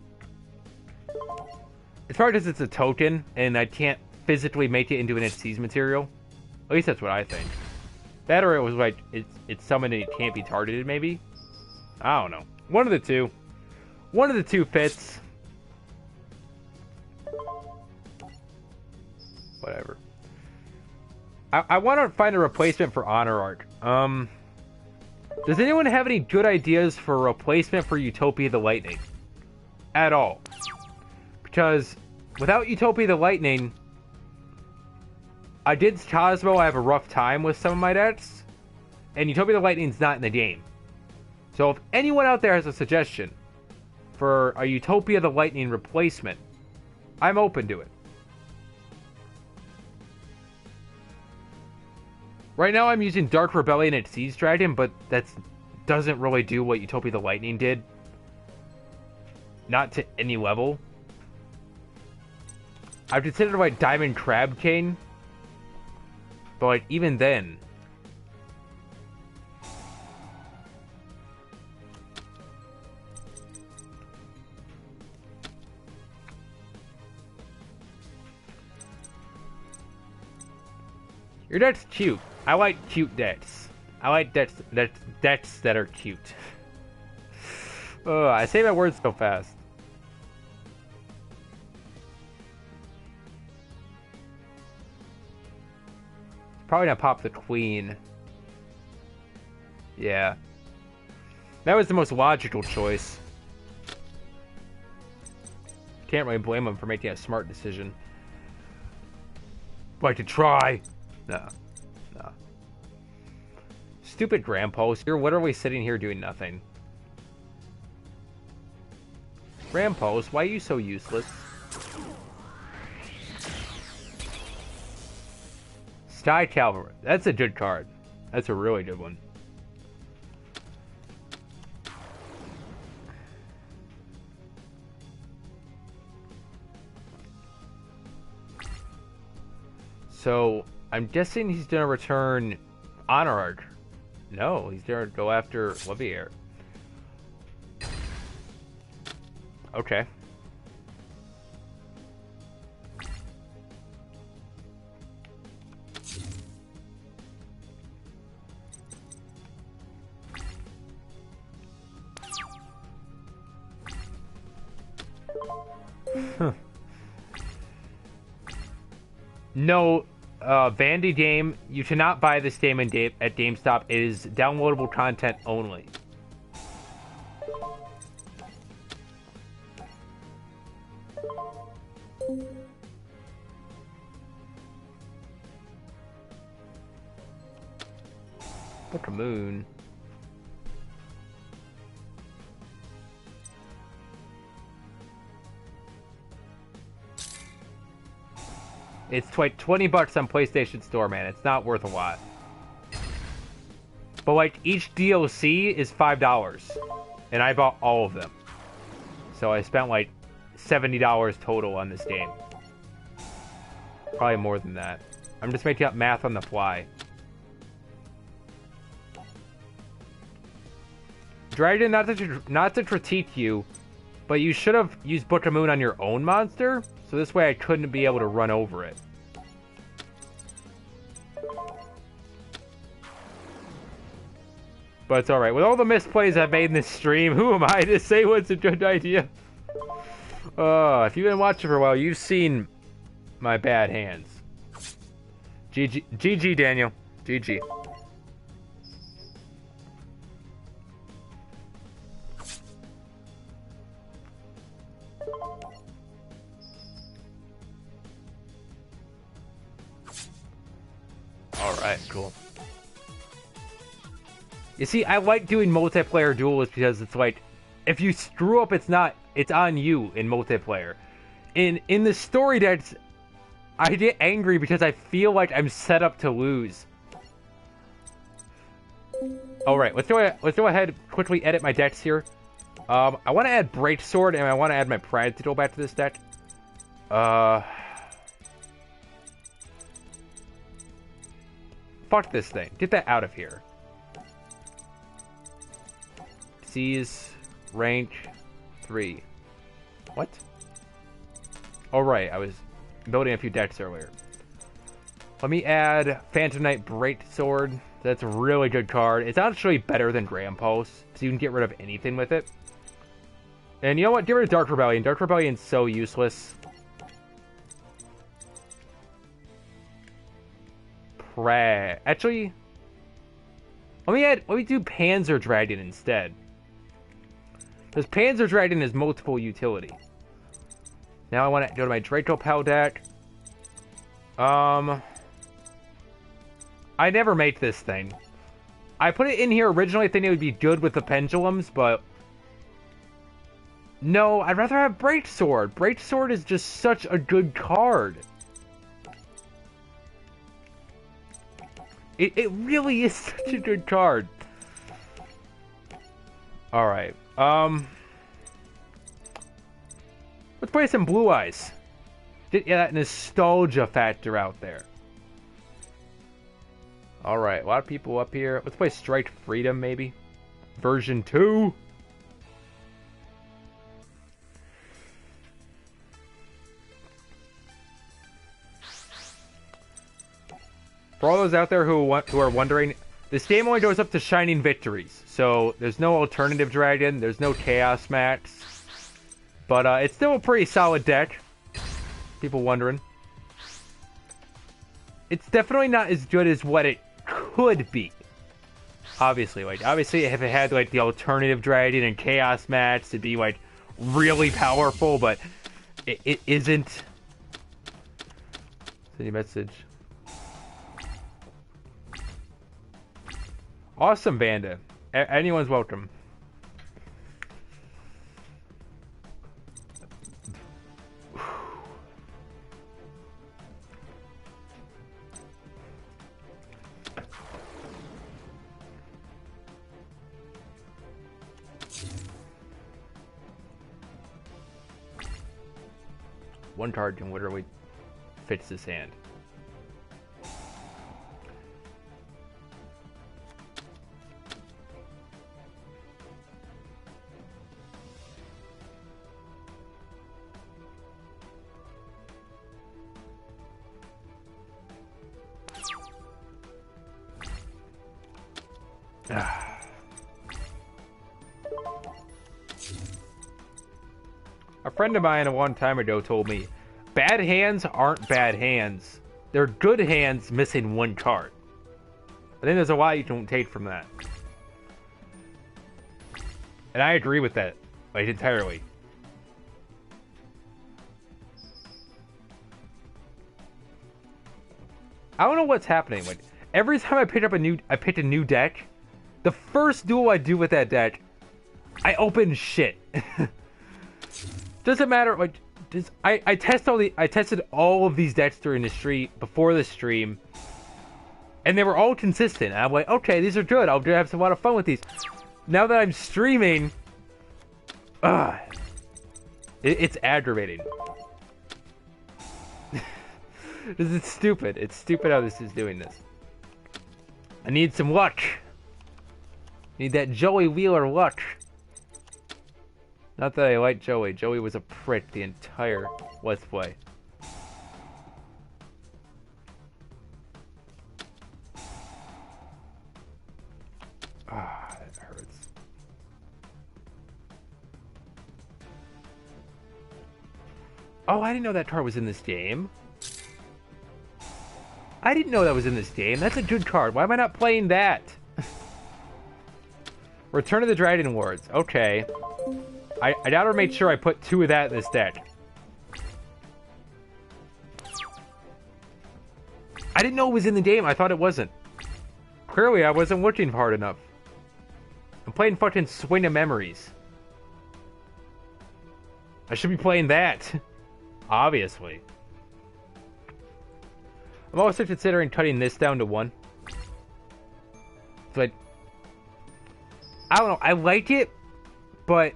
It's probably because it's a token, and I can't physically make it into an NFTs material. At least that's what I think. That or it was like, it's summoned and it can't be targeted, maybe? I don't know. One of the two. One of the two fits. Whatever. I want to find a replacement for Honor Art. Does anyone have any good ideas for a replacement for Utopia the Lightning? At all. Because without Utopia the Lightning, against Cosmo I have a rough time with some of my decks, and Utopia the Lightning's not in the game. So if anyone out there has a suggestion for a Utopia the Lightning replacement, I'm open to it. Right now I'm using Dark Rebellion at Siege Dragon, but that doesn't really do what Utopia the Lightning did. Not to any level. I've considered like Diamond Crab King, but like even then. Your deck's cute. I like cute decks. I like decks that are cute. I say my words so fast. Probably not pop the queen. Yeah. That was the most logical choice. Can't really blame him for making a smart decision. Like to try. No. No. Stupid Grandpost. You're literally sitting here doing nothing. Grandpost, why are you so useless? Sky Cavalry. That's a good card. That's a really good one. So, I'm guessing he's going to return Honor Arc. No, he's going to go after Livier. Okay. No, Vandy game, you cannot buy this game at GameStop. It is downloadable content only. Look a moon. It's like $20 on PlayStation Store, man. It's not worth a lot. But like each DLC is $5, and I bought all of them. So I spent like $70 total on this game. Probably more than that. I'm just making up math on the fly. Dragon, not to critique you, but you should have used Book of Moon on your own monster, so this way I couldn't be able to run over it. But it's alright. With all the misplays I've made in this stream, who am I to say what's a good idea? If you've been watching for a while, you've seen my bad hands. GG, Daniel. GG. Alright, cool. You see, I like doing multiplayer Duelist because it's like, if you screw up, it's on you in multiplayer. In the story decks, I get angry because I feel like I'm set up to lose. Alright, let's go ahead, quickly edit my decks here. I want to add Breaksword, and I want to add my Pride to go back to this deck. Fuck this thing. Get that out of here. Seize, rank 3. What? Alright, I was building a few decks earlier. Let me add Phantom Knight Breaksword. That's a really good card. It's actually better than Grandpost, so you can get rid of anything with it. And you know what? Get rid of Dark Rebellion. Dark Rebellion's so useless. Actually, let me do Panzer Dragon instead. Because Panzer Dragon has multiple utility. Now I want to go to my Draco Pal deck. I never make this thing. I put it in here originally thinking it would be good with the pendulums, but no, I'd rather have Breaksword. Breaksword is just such a good card. It really is such a good card. Alright. Let's play some Blue Eyes. Get that nostalgia factor out there. Alright, a lot of people up here. Let's play Strike Freedom, maybe. Version 2. For all those out there who are wondering, this game only goes up to Shining Victories. So there's no alternative dragon, there's no Chaos Max. But it's still a pretty solid deck. People wondering. It's definitely not as good as what it could be. Obviously, if it had like the alternative dragon and Chaos Max, it'd be like really powerful, but it isn't. Send you a message. Awesome, Vanda. Anyone's welcome. One card can literally fits this hand. A friend of mine a long time ago told me, bad hands aren't bad hands. They're good hands missing one card. I think there's a lot you can take from that. And I agree with that, like, entirely. I don't know what's happening. Like, every time I pick a new deck, the first duel I do with that deck, I open shit. Doesn't matter. Like, I tested all of these decks during the stream before the stream, and they were all consistent. And I'm like, okay, these are good. I'll have a lot of fun with these. Now that I'm streaming, it's aggravating. It's stupid. It's stupid how this is doing this. I need some luck. Need that Joey Wheeler luck. Not that I like Joey. Joey was a prick the entire Let's Play. Ah, that hurts. Oh, I didn't know that card was in this game. I didn't know that was in this game. That's a good card. Why am I not playing that? Return of the Dragon Awards. Okay. I gotta make sure I put 2 of that in this deck. I didn't know it was in the game. I thought it wasn't. Clearly, I wasn't looking hard enough. I'm playing fucking Swing of Memories. I should be playing that. Obviously. I'm also considering cutting this down to 1. But I don't know. I like it, but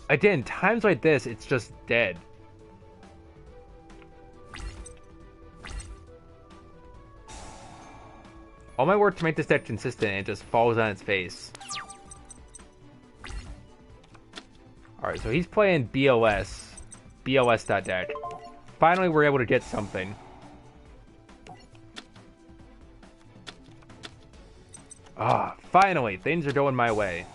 again, times like this, it's just dead. All my work to make this deck consistent, and it just falls on its face. Alright, so he's playing BLS. BLS.deck. Finally, we're able to get something. Finally, things are going my way.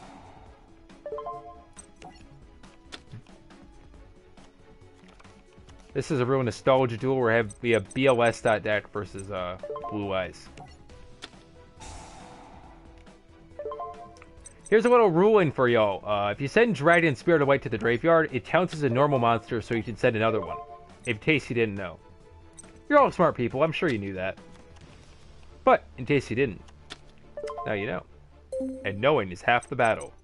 This is a real nostalgia duel where we have BLS.deck versus Blue Eyes. Here's a little ruling for y'all. If you send Dragon Spirit away to the graveyard, it counts as a normal monster, so you can send another one. In case you didn't know. You're all smart people, I'm sure you knew that. But, in case you didn't, now you know. And knowing is half the battle.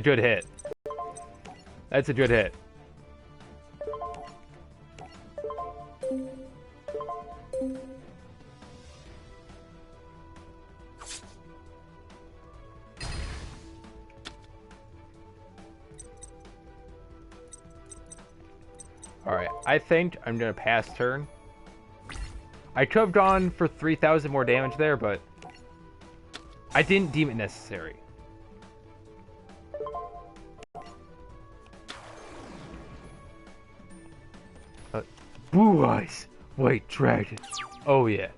Good hit. That's a good hit. Alright, I think I'm gonna pass turn. I could have gone for 3,000 more damage there, but I didn't deem it necessary. Blue eyes, white dragon. Oh yeah.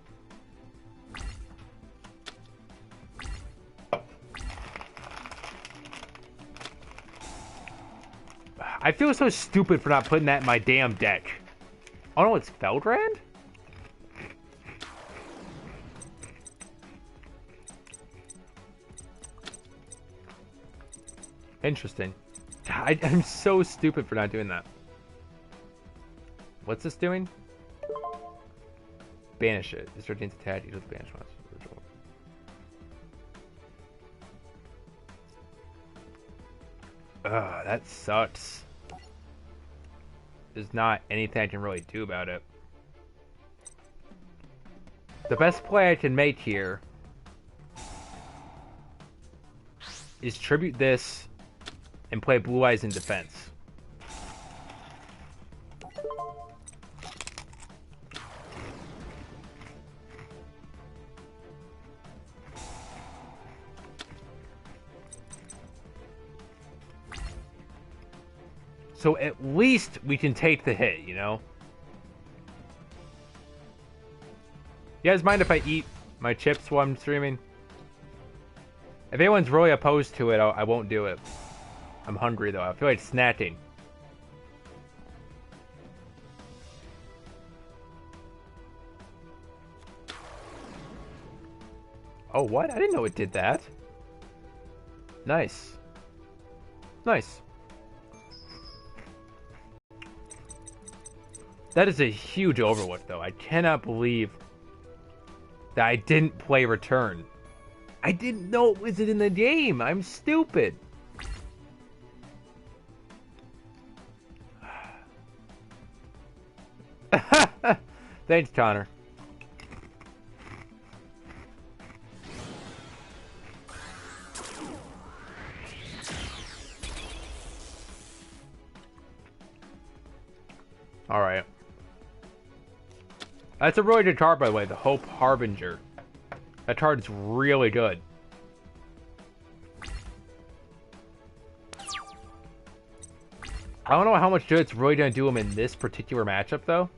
I feel so stupid for not putting that in my damn deck. Oh no, it's Feldrand? Interesting. God, I'm so stupid for not doing that. What's this doing? Banish it. This retains attack. Each of the banished monsters. Ugh, that sucks. There's not anything I can really do about it. The best play I can make here is tribute this and play Blue Eyes in defense. So at least we can take the hit, you know? You guys mind if I eat my chips while I'm streaming? If anyone's really opposed to it, I won't do it. I'm hungry though. I feel like snacking. Oh, what? I didn't know it did that. Nice. Nice. That is a huge overlook, though. I cannot believe that I didn't play Return. I didn't know it was in the game. I'm stupid. Thanks, Connor. All right. That's a really good card, by the way. The Hope Harbinger. That card's really good. I don't know how much good it's really going to do him in this particular matchup, though.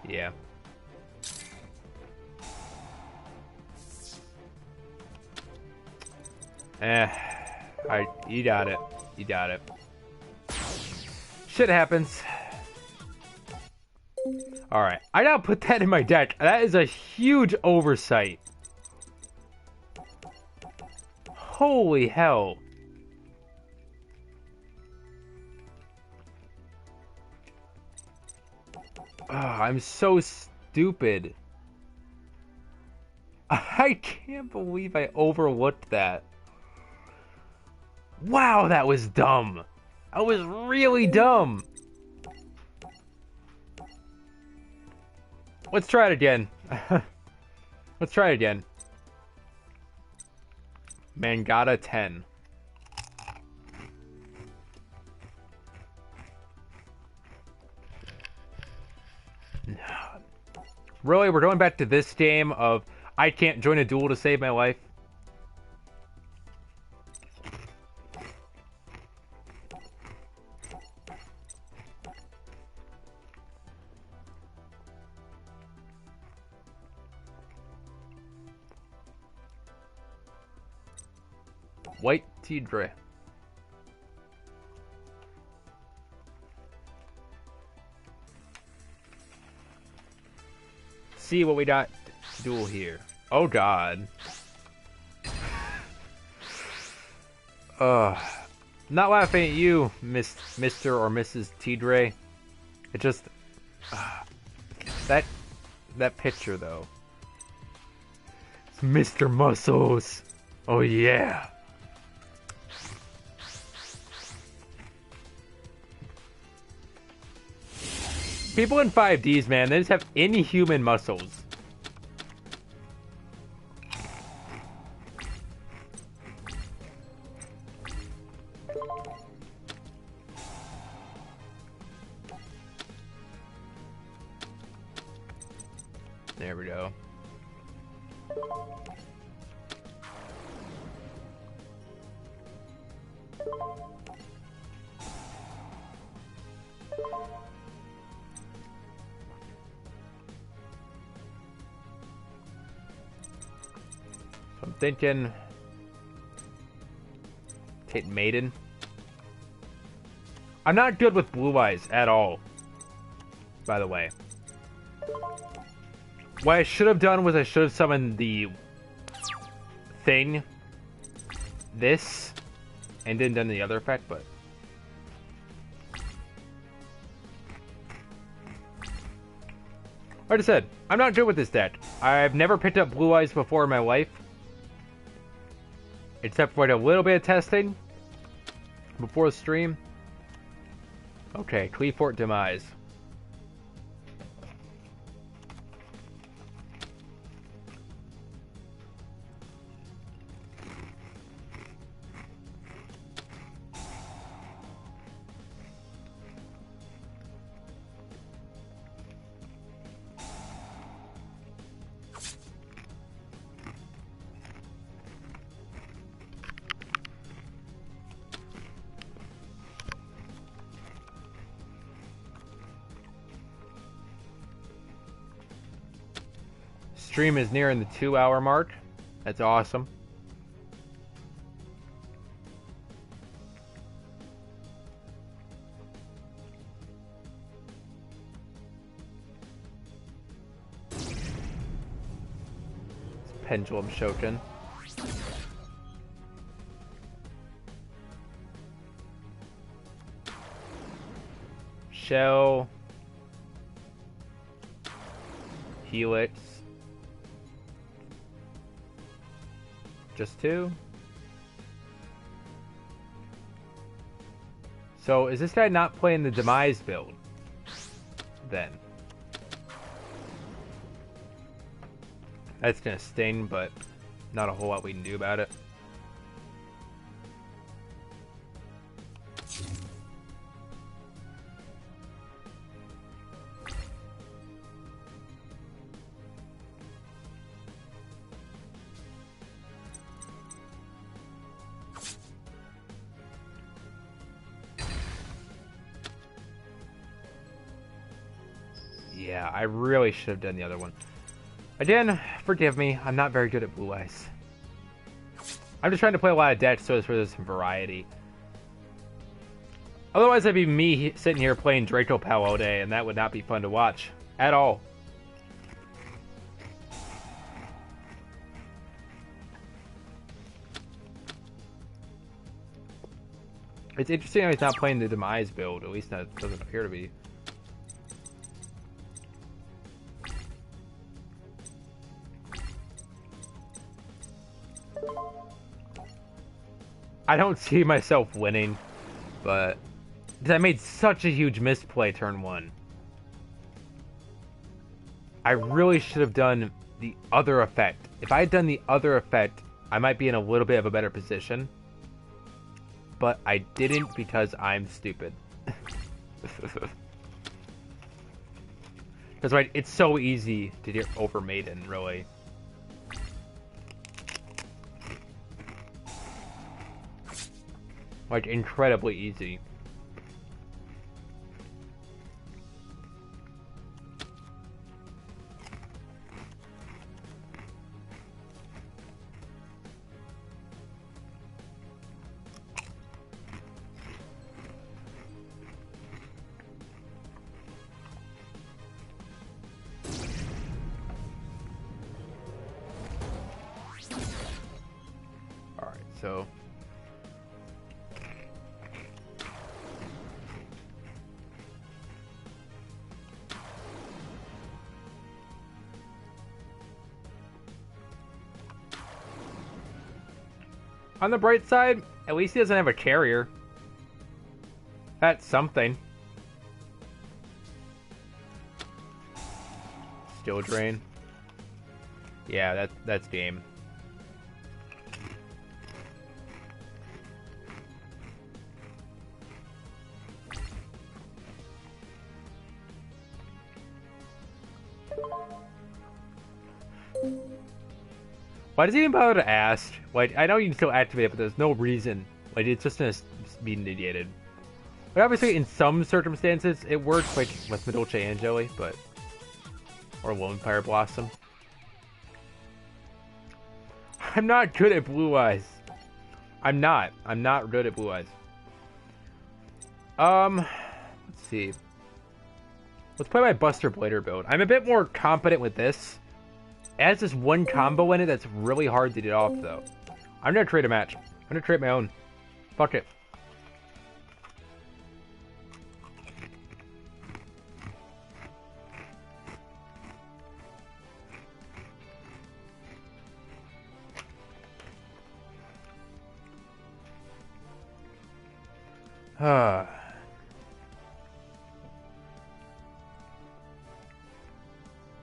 Yeah. Alright, you got it. You got it. Shit happens. Alright, I gotta put that in my deck. That is a huge oversight. Holy hell. Oh, I'm so stupid. I can't believe I overlooked that. Wow, that was dumb. I was really dumb. Let's try it again. Let's try it again. Mangata 10. Really, we're going back to this game of I can't join a duel to save my life. White Tidre. See what we got to duel here. Oh god. Not laughing at you, Mr. or Mrs. Tidre. It just That picture though. It's Mr. Muscles. Oh yeah. People in 5Ds, man, they just have inhuman muscles. There we go. So I'm thinking take Maiden. I'm not good with blue eyes at all, by the way. What I should have done was I should have summoned the thing, this, and didn't done the other effect, but... Like I said, I'm not good with this deck. I've never picked up blue eyes before in my life. Except for a little bit of testing before the stream. Okay, Cleefort Demise. Stream is nearing the 2-hour mark. That's awesome. It's Pendulum Shokin. Shell. Helix. Just 2? So, is this guy not playing the Demise build? Then. That's gonna sting, but not a whole lot we can do about it. Yeah, I really should have done the other one. Again, forgive me, I'm not very good at blue eyes. I'm just trying to play a lot of decks so there's some variety. Otherwise, that'd be me sitting here playing Draco Pal all day, and that would not be fun to watch. At all. It's interesting how he's not playing the Demise build, at least that doesn't appear to be. I don't see myself winning, but I made such a huge misplay turn 1. I really should have done the other effect. If I had done the other effect, I might be in a little bit of a better position. But I didn't because I'm stupid. Because right, it's so easy to get over Maiden, really. Like, incredibly easy. Alright, so... On the bright side, at least he doesn't have a carrier. That's something. Still drain. Yeah, that's game. Why does he even bother to ask? Like, I know you can still activate it, but there's no reason. Like, it's just gonna be negated. But obviously, in some circumstances, it works, like with Medolce Angeli, but... Or Lone Fire Blossom. I'm not good at Blue Eyes. I'm not good at Blue Eyes. Let's see. Let's play my Buster Blader build. I'm a bit more competent with this. It has this one combo in it that's really hard to get off, though. I'm gonna trade a match. I'm gonna trade my own. Fuck it.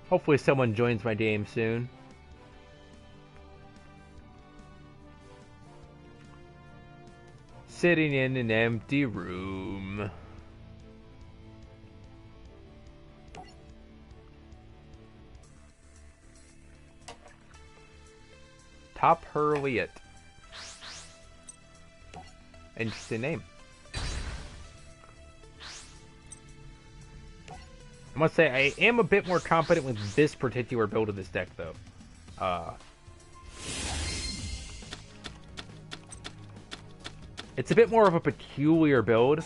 Hopefully someone joins my game soon. Sitting in an empty room. Top Hurliet. Interesting name. I must say, I am a bit more competent with this particular build of this deck, though. It's a bit more of a peculiar build.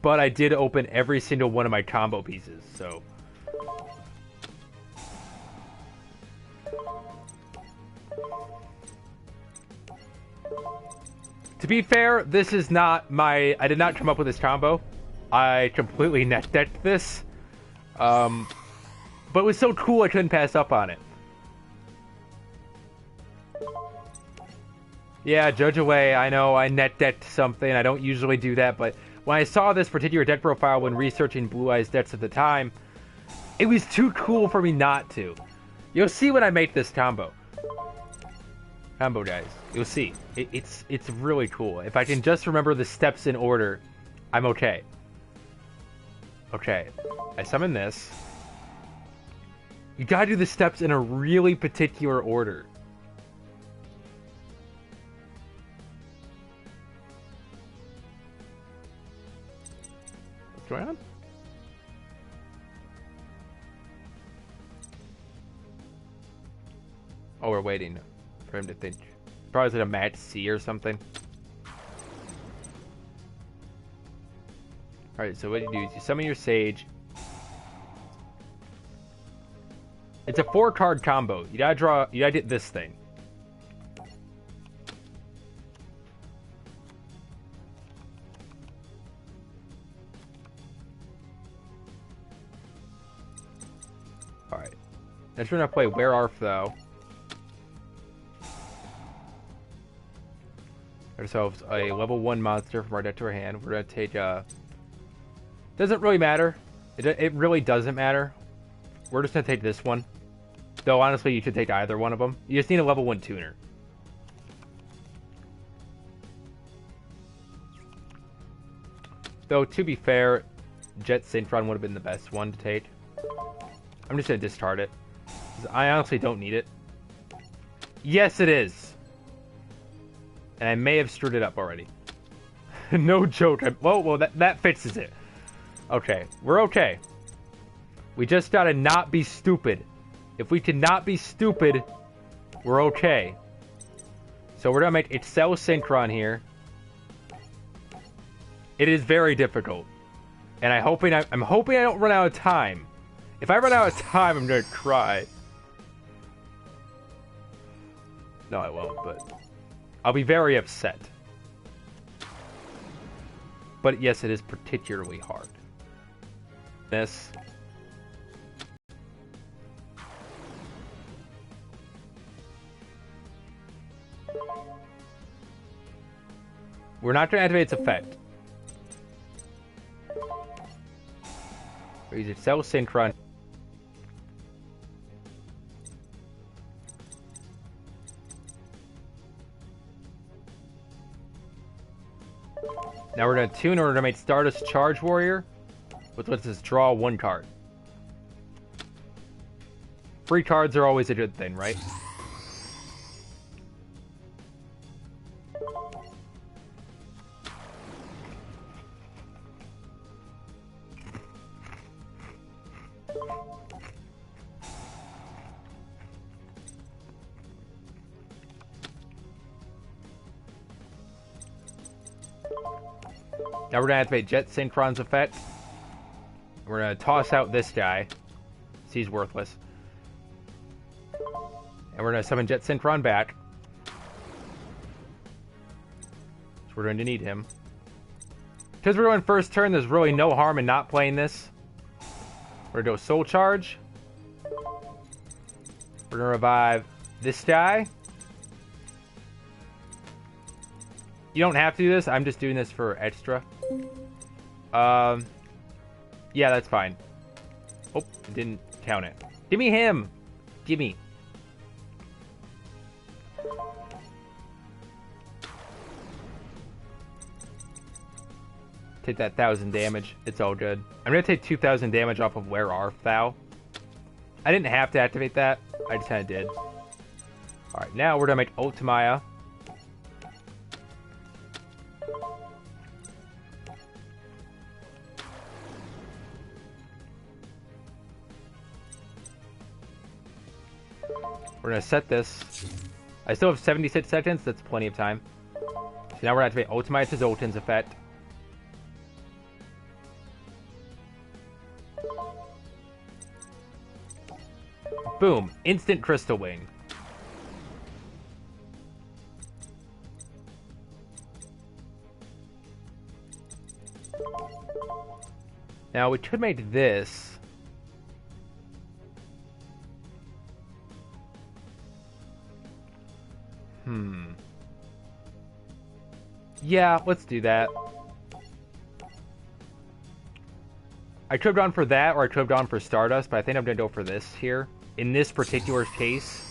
But I did open every single one of my combo pieces, so... To be fair, this is not my... I did not come up with this combo. I completely net decked this. But it was so cool I couldn't pass up on it. Yeah, judge away. I know I net decked something. I don't usually do that, but when I saw this particular deck profile when researching Blue Eyes decks at the time, it was too cool for me not to. You'll see when I make this combo. Combo, guys. You'll see. It's really cool. If I can just remember the steps in order, I'm okay. Okay. I summon this. You gotta do the steps in a really particular order. What's going on? Oh, we're waiting for him to think. Probably like a match C or something. Alright, so what you do is you summon your Sage. It's a 4-card combo. You gotta get this thing. Alright. Next we're gonna play Where Art Thou? Ourselves a level 1 monster from our deck to our hand. We're gonna take doesn't really matter. It really doesn't matter. We're just gonna take this one. Though honestly you should take either one of them. You just need a level 1 tuner. Though to be fair, Jet Synchron would have been the best one to take. I'm just gonna discard it. I honestly don't need it. Yes it is. And I may have screwed it up already. No joke. Well, that fixes it. Okay, we're okay. We just gotta not be stupid. If we cannot be stupid, we're okay. So we're gonna make Excel Synchron here. It is very difficult. And I'm hoping I don't run out of time. If I run out of time, I'm gonna cry. No, I won't, but... I'll be very upset. But yes, it is particularly hard. This. We're not going to activate its effect. We use Cell Synchron. Now we're going to tune in order to make Stardust Charge Warrior, which lets us draw one card. Free cards are always a good thing, right? Now we're going to activate Jet Synchron's effect. We're going to toss out this guy. He's worthless. And we're going to summon Jet Synchron back. So we're going to need him. Because we're going first turn, there's really no harm in not playing this. We're going to go Soul Charge. We're going to revive this guy. You don't have to do this. I'm just doing this for extra. Yeah, that's fine. Oh, didn't count it. Give me him. Give me. Take that 1,000 damage. It's all good. I'm gonna take 2,000 damage off of Where Art Thou. I didn't have to activate that. I just kind of did. All right, now we're gonna make Ultimaya. We're going to set this. I still have 76 seconds. That's plenty of time. So now we're going to activate Ultimate to Zoltan's effect. Boom. Instant Crystal Wing. Now we could make this. Yeah, let's do that. I could have gone for that, or I could have gone for Stardust, but I think I'm going to go for this here. In this particular case.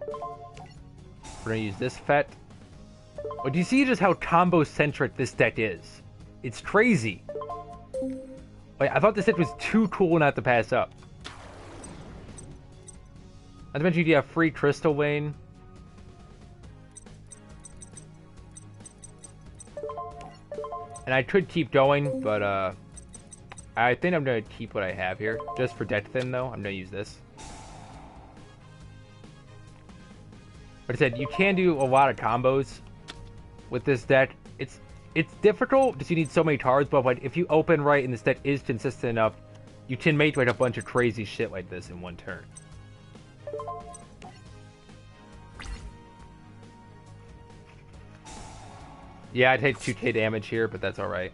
We're going to use this effect. Well, do you see just how combo-centric this deck is? It's crazy. Wait, I thought this deck was too cool not to pass up. Not to mention you have free Crystal Wayne. And I could keep going, but I think I'm going to keep what I have here. Just for deck thin, though, I'm going to use this. Like I said, you can do a lot of combos with this deck. It's difficult because you need so many cards, but like if you open right and this deck is consistent enough, you can make like a bunch of crazy shit like this in one turn. Yeah, I take 2k damage here, but that's alright.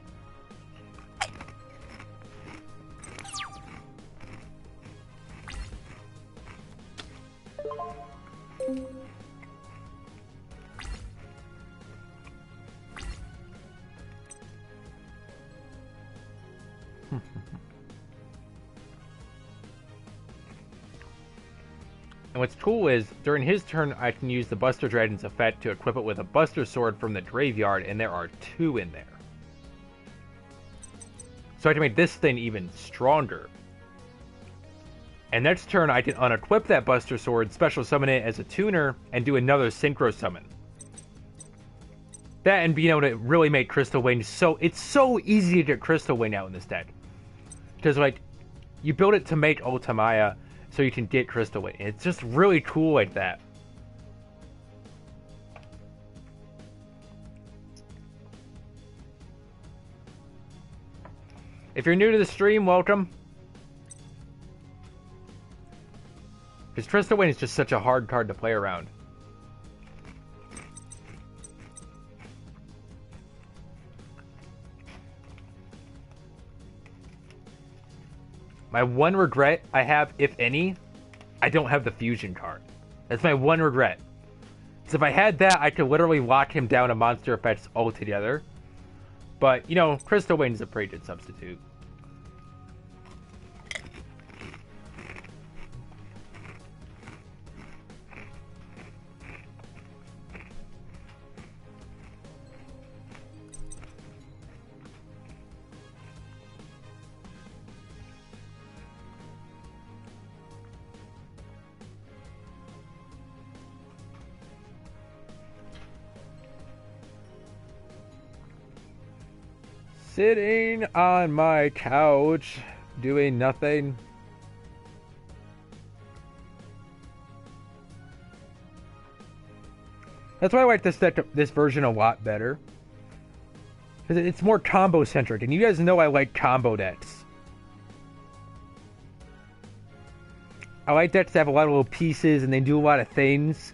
And what's cool is, during his turn, I can use the Buster Dragon's effect to equip it with a Buster Sword from the graveyard, and there are 2 in there. So I can make this thing even stronger. And next turn, I can unequip that Buster Sword, special summon it as a tuner, and do another Synchro Summon. That and being able to really make Crystal Wing so... It's so easy to get Crystal Wing out in this deck. Because, like, you build it to make Ultimaya, so you can get Crystal Wing. It's just really cool like that. If you're new to the stream, welcome. Because Crystal Wing is just such a hard card to play around. My one regret I have, if any, I don't have the fusion card. That's my one regret. So if I had that, I could literally lock him down to monster effects altogether. But, you know, Crystal Wayne is a pretty good substitute. Sitting on my couch, doing nothing. That's why I like this version a lot better. Because it's more combo centric, and you guys know I like combo decks. I like decks that have a lot of little pieces and they do a lot of things.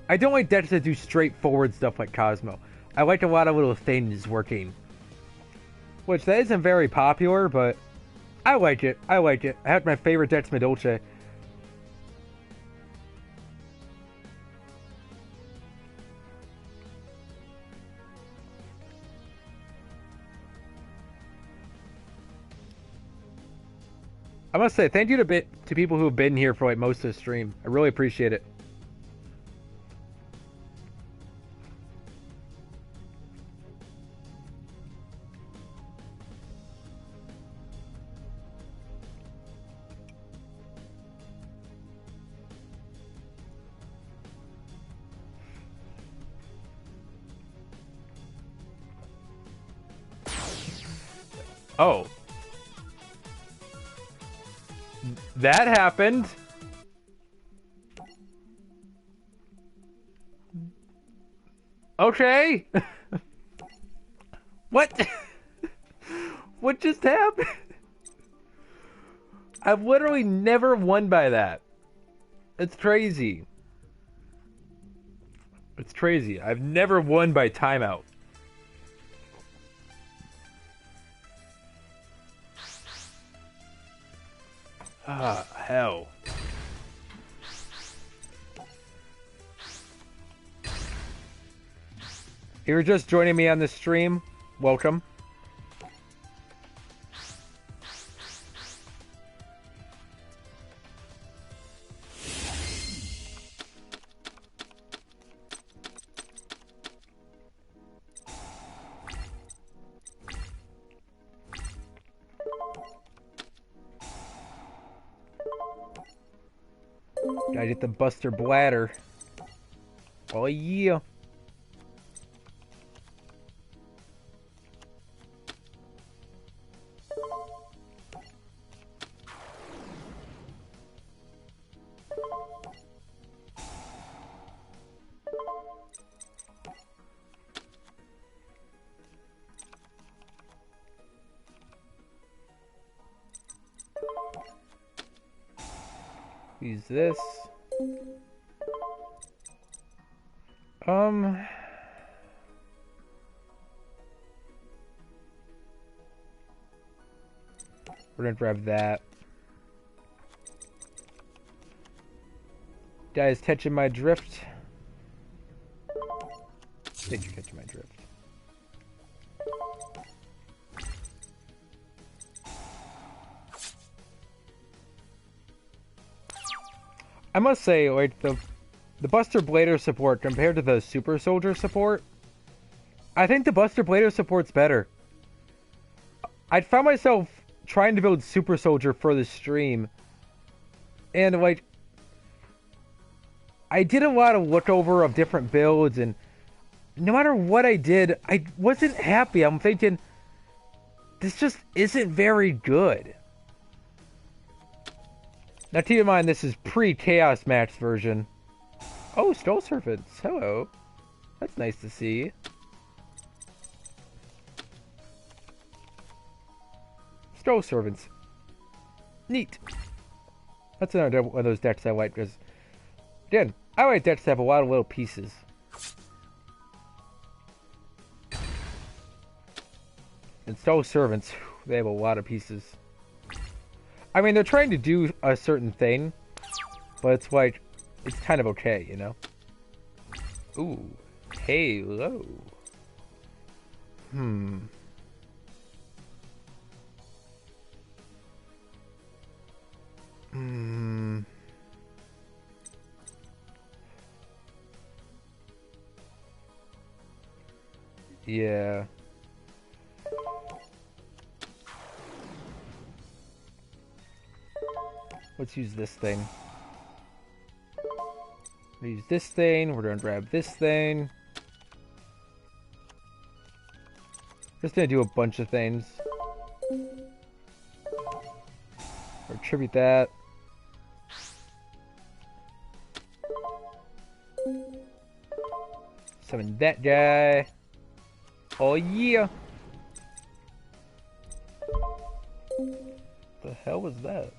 I don't like decks that do straightforward stuff like Cosmo. I like a lot of little things working. Which, that isn't very popular, but I like it. I like it. I have my favorite deck's Medolce. I must say, thank you to people who have been here for like most of the stream. I really appreciate it. Oh. That happened. Okay. What? What just happened? I've literally never won by that. It's crazy. It's crazy. I've never won by timeout. Ah, hell. If you're just joining me on this stream, welcome. Gotta get the Buster Bladder. Oh yeah. Use this. We're gonna grab that. Guys, catching my drift? I think you're catching my drift. I must say, like, the Buster Blader support compared to the Super Soldier support, I think the Buster Blader support's better. I found myself trying to build Super Soldier for the stream, and, like, I did a lot of lookover of different builds, and no matter what I did, I wasn't happy. I'm thinking, this just isn't very good. Now, keep in mind, this is pre-Chaos Max version. Oh, Skull Serpents. Hello. That's nice to see. Skull Serpents. Neat. That's another one of those decks I like, because, again, I like decks that have a lot of little pieces. And Skull Servants, they have a lot of pieces. I mean, they're trying to do a certain thing, but it's like, it's kind of okay, you know? Ooh. Halo. Hmm. Hmm. Yeah. Let's use this thing. Use this thing. We're gonna grab this thing. Just gonna do a bunch of things. Attribute that. Summon that guy. Oh yeah. The hell was that?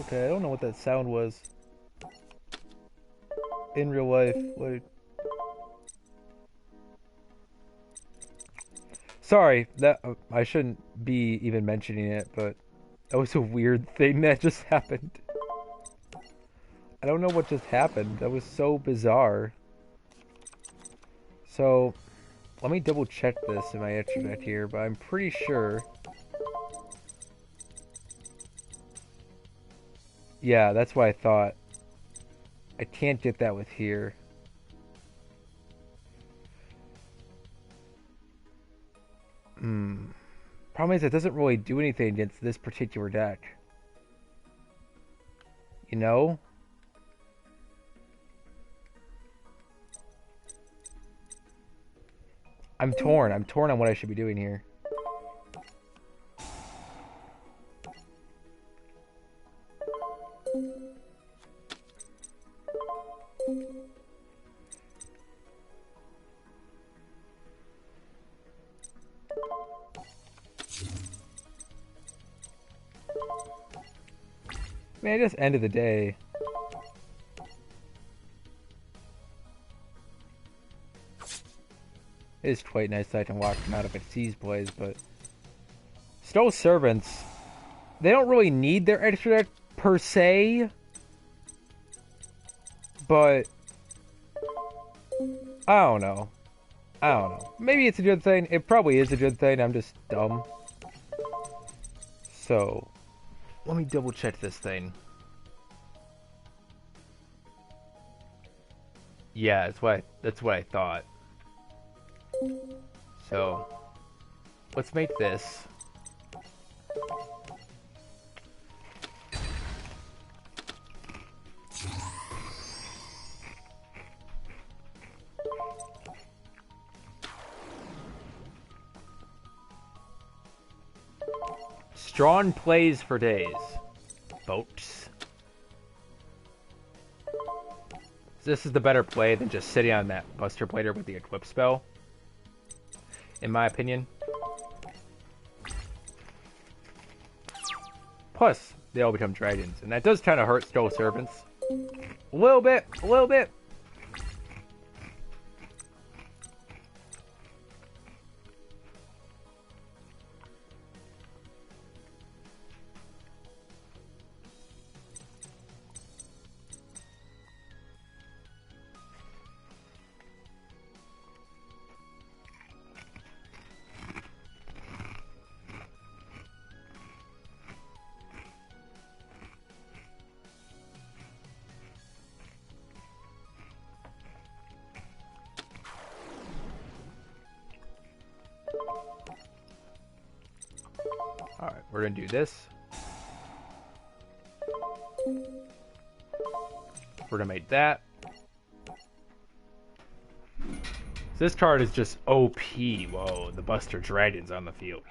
Okay, I don't know what that sound was. In real life, like... Sorry, that I shouldn't be even mentioning it, but that was a weird thing that just happened. I don't know what just happened. That was so bizarre. So, let me double check this in my internet here, but I'm pretty sure... Yeah, that's what I thought. I can't get that with here. Problem is, it doesn't really do anything against this particular deck. You know? I'm torn. I'm torn on what I should be doing here. Man, just end of the day. It is quite nice that I can walk them out if it sees plays, but... Stole Servants, they don't really need their extra deck per se, but... I don't know. I don't know. Maybe it's a good thing. It probably is a good thing. I'm just dumb. So... Let me double check this thing. Yeah, that's what I thought. So, let's make this. Strong plays for days. Boats. This is the better play than just sitting on that Buster Blader with the Equip spell. In my opinion. Plus, they all become dragons. And that does kind of hurt Stole Servants. A little bit. A little bit. Alright, we're gonna do this. We're gonna make that. So this card is just OP. Whoa, the Buster Dragon's on the field.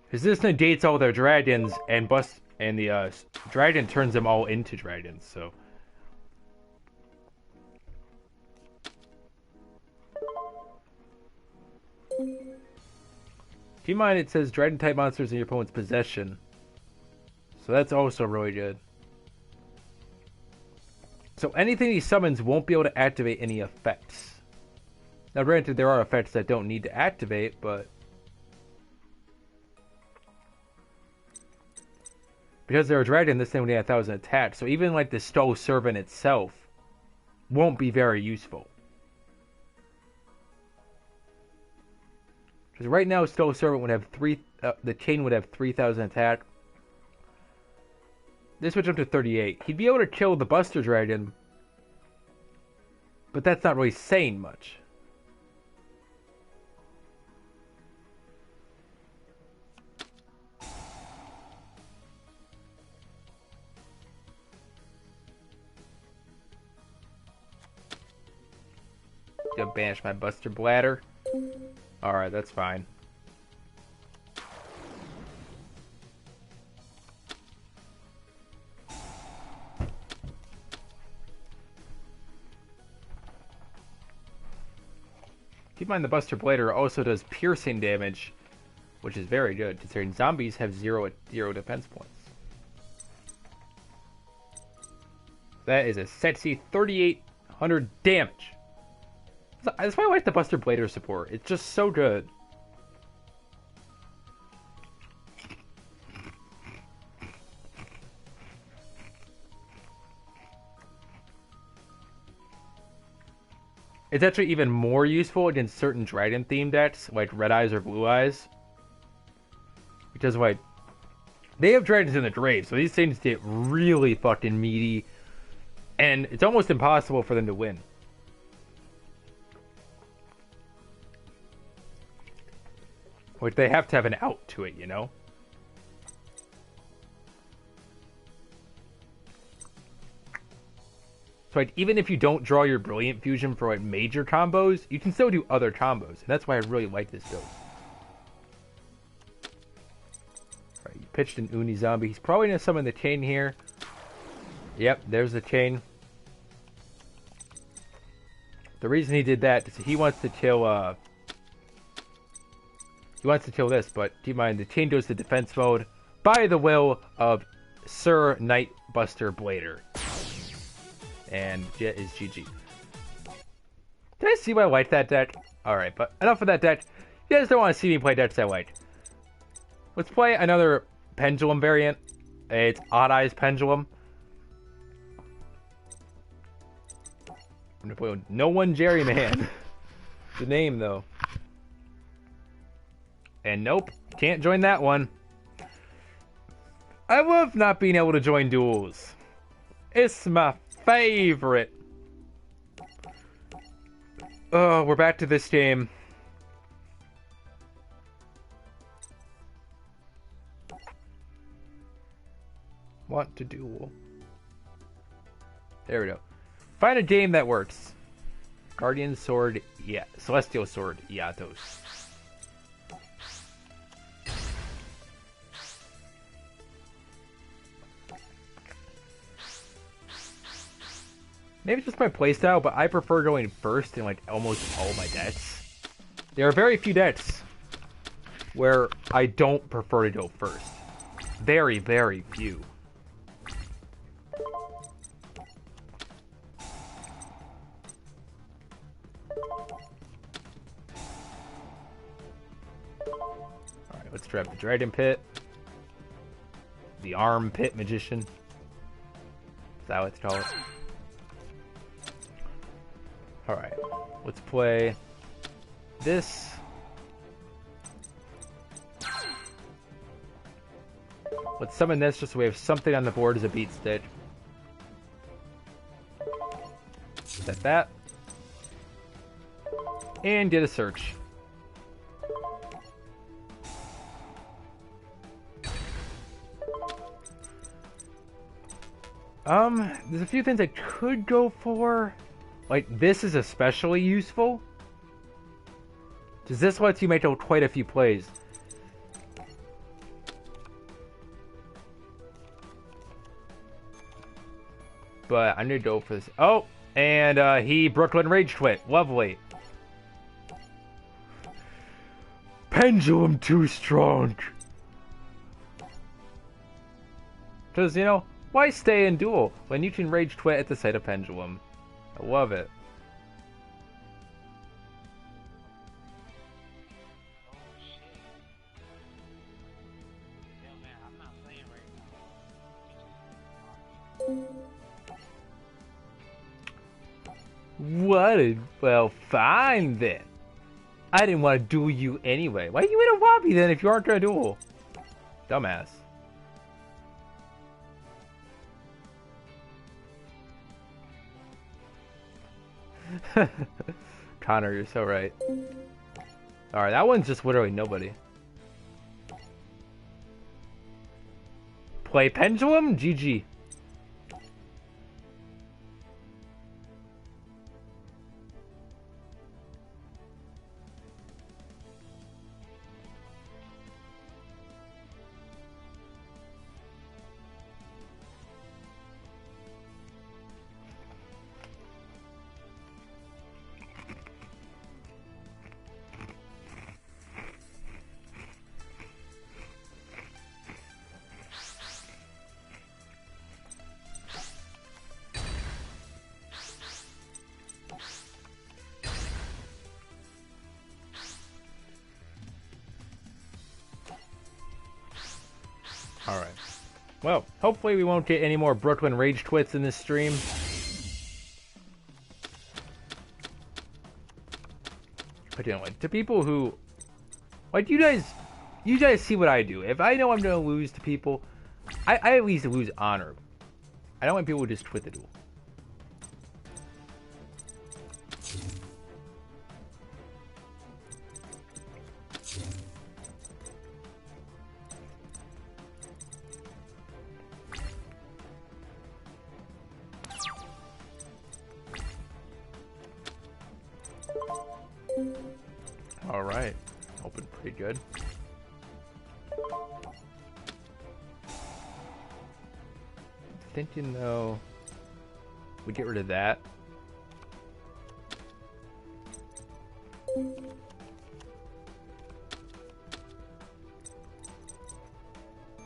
Because this negates all their dragons and the dragon turns them all into dragons, so. Keep in mind it says dragon type monsters in your opponent's possession. So that's also really good. So anything he summons won't be able to activate any effects. Now, granted, there are effects that don't need to activate, but because they're a dragon, this thing only had 1,000 attacks, so even like the Stow Servant itself won't be very useful. Because right now, Stow Servant would have the chain would have 3,000 attack. This would jump to 38. He'd be able to kill the Buster Dragon, but that's not really saying much. Gonna banish my Buster Bladder. Alright, that's fine. Keep in mind the Buster Blader also does piercing damage, which is very good, considering zombies have zero defense points. That is a sexy 3,800 damage. That's why I like the Buster Blader support. It's just so good. It's actually even more useful against certain dragon-themed decks, like Red Eyes or Blue Eyes. Because, like, they have dragons in the grave, so these things get really fucking meaty. And it's almost impossible for them to win. Like, they have to have an out to it, you know? So, like, even if you don't draw your Brilliant Fusion for, like, major combos, you can still do other combos. And that's why I really like this build. Alright, you pitched an Uni Zombie. He's probably going to summon the chain here. Yep, there's the chain. The reason he did that is he wants to kill, he wants to kill this, but keep in mind, the chain goes to defense mode by the will of Sir Night Buster Blader. And Jet is GG. Did I see why I like that deck? Alright, but enough of that deck. You guys don't want to see me play decks I like. Let's play another Pendulum variant. It's Odd Eyes Pendulum. I'm going to play with No One Jerry Man. The name, though. And nope, can't join that one. I love not being able to join duels. It's my favorite. Oh, we're back to this game. Want to duel. There we go. Find a game that works. Guardian Sword, yeah. Celestial Sword, Yatos. Maybe it's just my playstyle, but I prefer going first in like almost all my decks. There are very few decks where I don't prefer to go first. Very, very few. Alright, let's grab the Dragon Pit. The Armpit Magician. Is that what it's called? Alright, let's play this. Let's summon this just so we have something on the board as a beat stick. Set that. And get a search. There's a few things I could go for. Like, this is especially useful. Because this lets you make quite a few plays. But I'm going to go for this. Oh! And he Brooklyn Rage Quit. Lovely. Pendulum too strong. Because, you know, why stay in duel when you can Rage Quit at the sight of Pendulum? I love it. What? Well, fine then. I didn't want to duel you anyway. Why are you in a lobby then if you aren't gonna duel? Dumbass. Connor, you're so right. Alright, that one's just literally nobody. Play Pendulum? GG. Alright. Well, hopefully we won't get any more Brooklyn Rage twits in this stream. But anyway, to people who... Like, you guys see what I do. If I know I'm gonna lose to people, I at least lose honor. I don't want people to just quit the duel. Alright. Open pretty good. Thinking though, we get rid of that.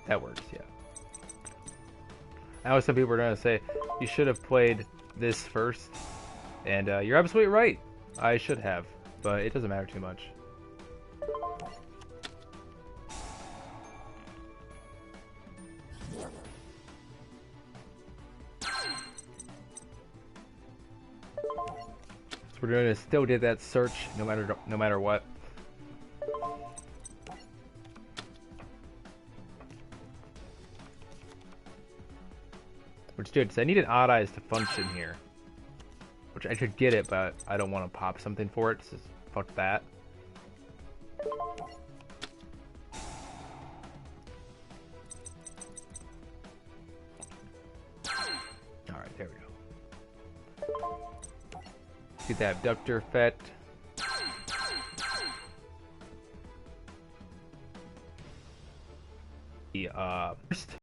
That works, yeah. I know some people are gonna say you should have played this first, and you're absolutely right. I should have, but it doesn't matter too much. So we're gonna still do that search no matter what. Which, dude, I need an odd eyes to function here. Which I could get it, but I don't want to pop something for it. So fuck that. Alright, there we go. Get that abductor effect. The, first.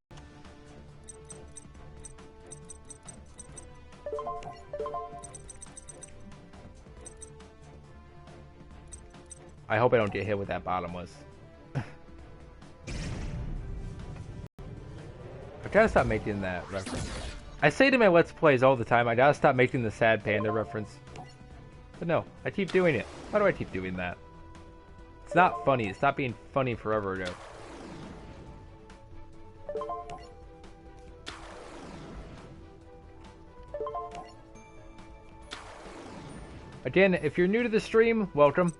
I hope I don't get hit with that bottomless. I gotta stop making that reference. I say to my Let's Plays all the time, I gotta stop making the Sad Panda reference. But no, I keep doing it. Why do I keep doing that? It's not funny. It's not being funny forever ago. Again, if you're new to the stream, welcome.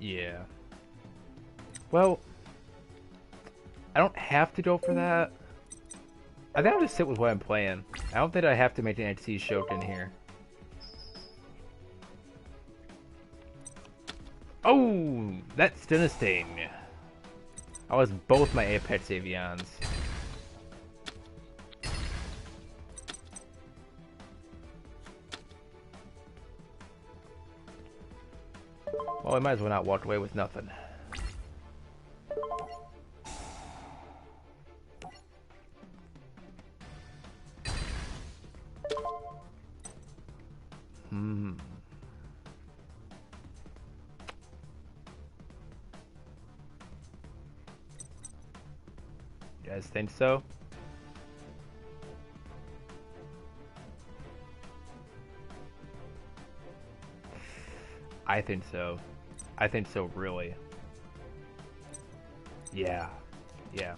Yeah. Well, I don't have to go for that. I think I'll just sit with what I'm playing. I don't think I have to make an XC Shokin here. Oh, that's Sting. I was both my Apex Avions. Well, I might as well not walk away with nothing. guys think so? I think so. I think so, really. Yeah. Yeah.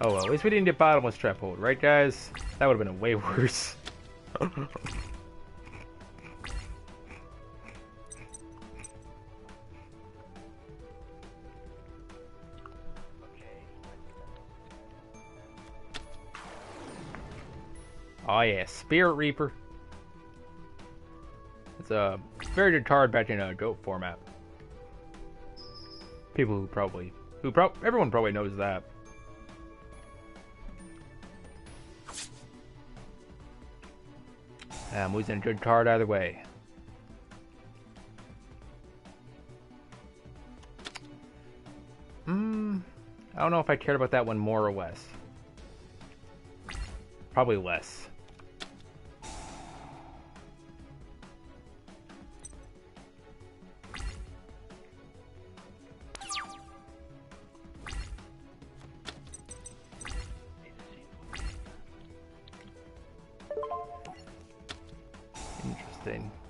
Oh well, at least we didn't get bottomless trap hold, right guys? That would have been way worse. Oh yeah, Spirit Reaper. It's a very good card back in a GOAT format. People everyone probably knows that. I'm losing a good card either way. I don't know if I cared about that one more or less. Probably less.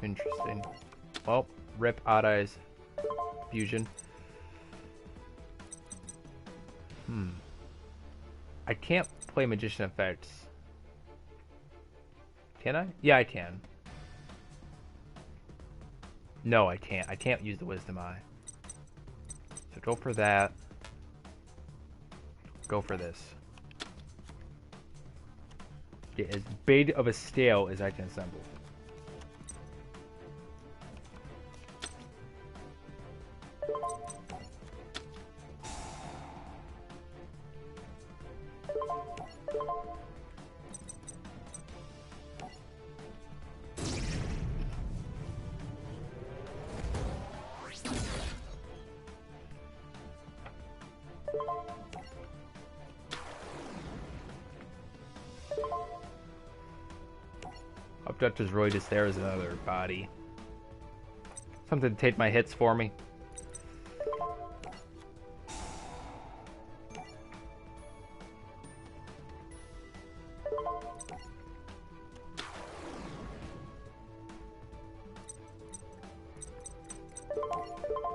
Interesting. Well, rip Odd Eyes Fusion. I can't play Magician Effects. Can I? Yeah, I can. No, I can't. I can't use the Wisdom Eye. So go for that. Go for this. Get as big of a scale as I can assemble. Abductor's Roidus there is another body. Something to take my hits for me.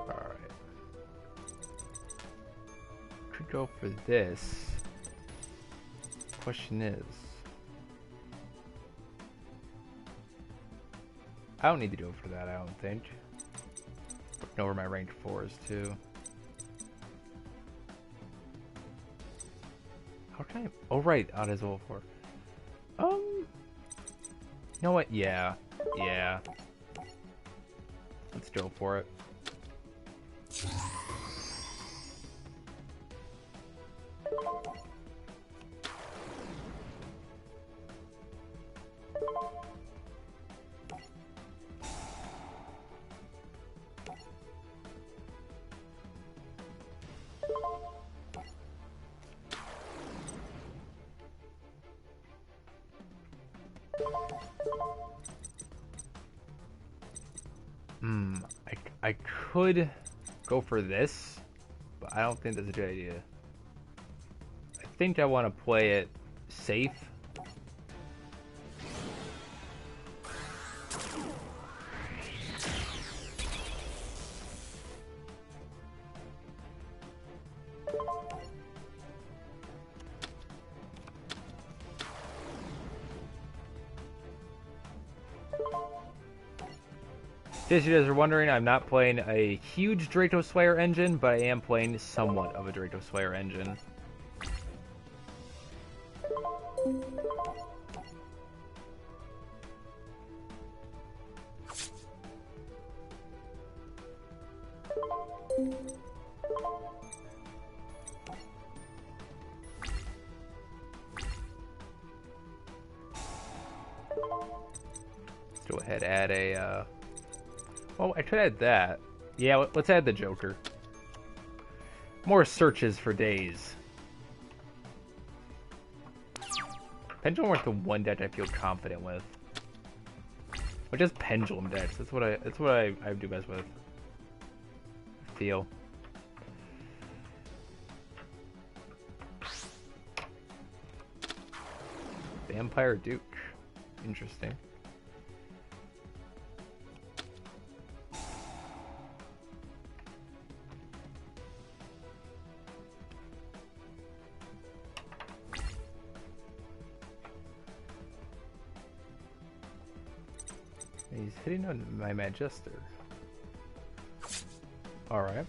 Alright. Could go for this. Question is, I don't need to go for that, I don't think. Looking over my range 4s too. How can I? Oh right, Odd Eyes level 4. You know what? Yeah. Let's go for it. I could go for this, but I don't think that's a good idea. I think I want to play it safe. In case you guys are wondering, I'm not playing a huge Draco Slayer engine, but I am playing somewhat of a Draco Slayer engine. Let's go ahead and add a... Oh, I could add that. Yeah, let's add the Joker. More searches for days. Pendulum Worth the one deck I feel confident with. Or just pendulum decks. That's what I do best with. Feel. Vampire Duke. Interesting. He's hitting on my Magister. Alright.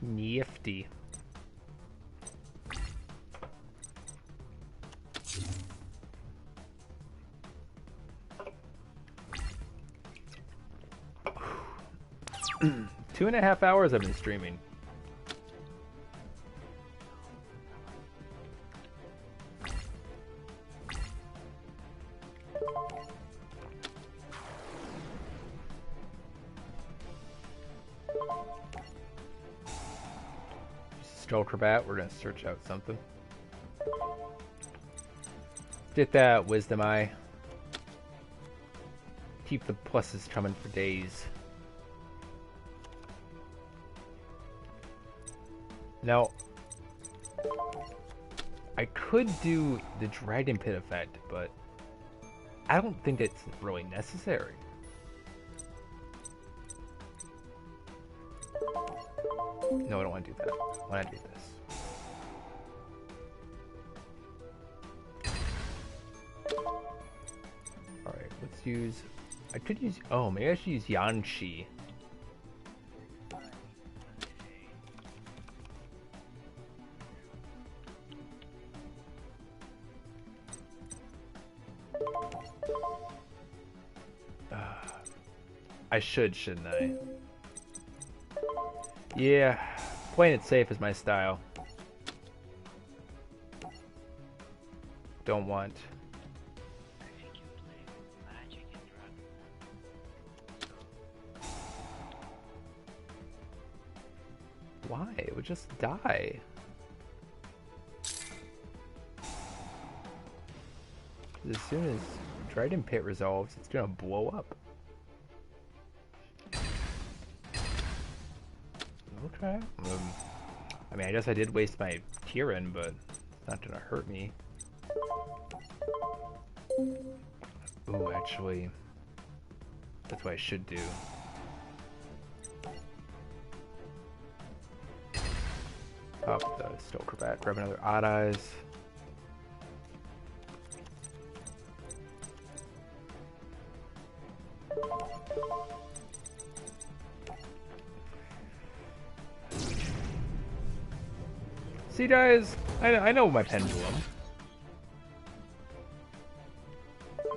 Nifty. Two and a half hours I've been streaming. Acrobat, we're gonna search out something. Get that wisdom eye. Keep the pluses coming for days. Now, I could do the Dragon Pit effect, but I don't think it's really necessary. No, I don't want to do that. I want to do this. Alright, let's use... I could use... Oh, maybe I should use Yanshi. I should, shouldn't I? Yeah, playing it safe is my style. Don't want. Why? It would just die. As soon as Dragon Pit resolves, it's gonna blow up. Okay. I mean, I guess I did waste my Kieran, but it's not gonna hurt me. Ooh, actually, that's what I should do. Pop the Still Acrobat, grab another Odd Eyes. See, guys, I know my pendulum.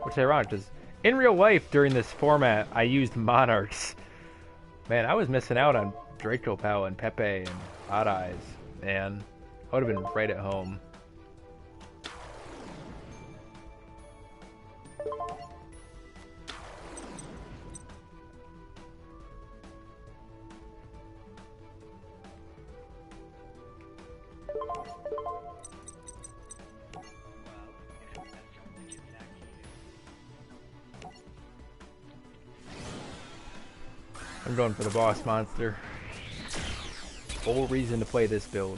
Which is ironic, because in real life, during this format, I used Monarchs. Man, I was missing out on Draco Pal and Pepe and Odd Eyes. Man, I would have been right at home. I'm going for the boss monster. Whole reason to play this build.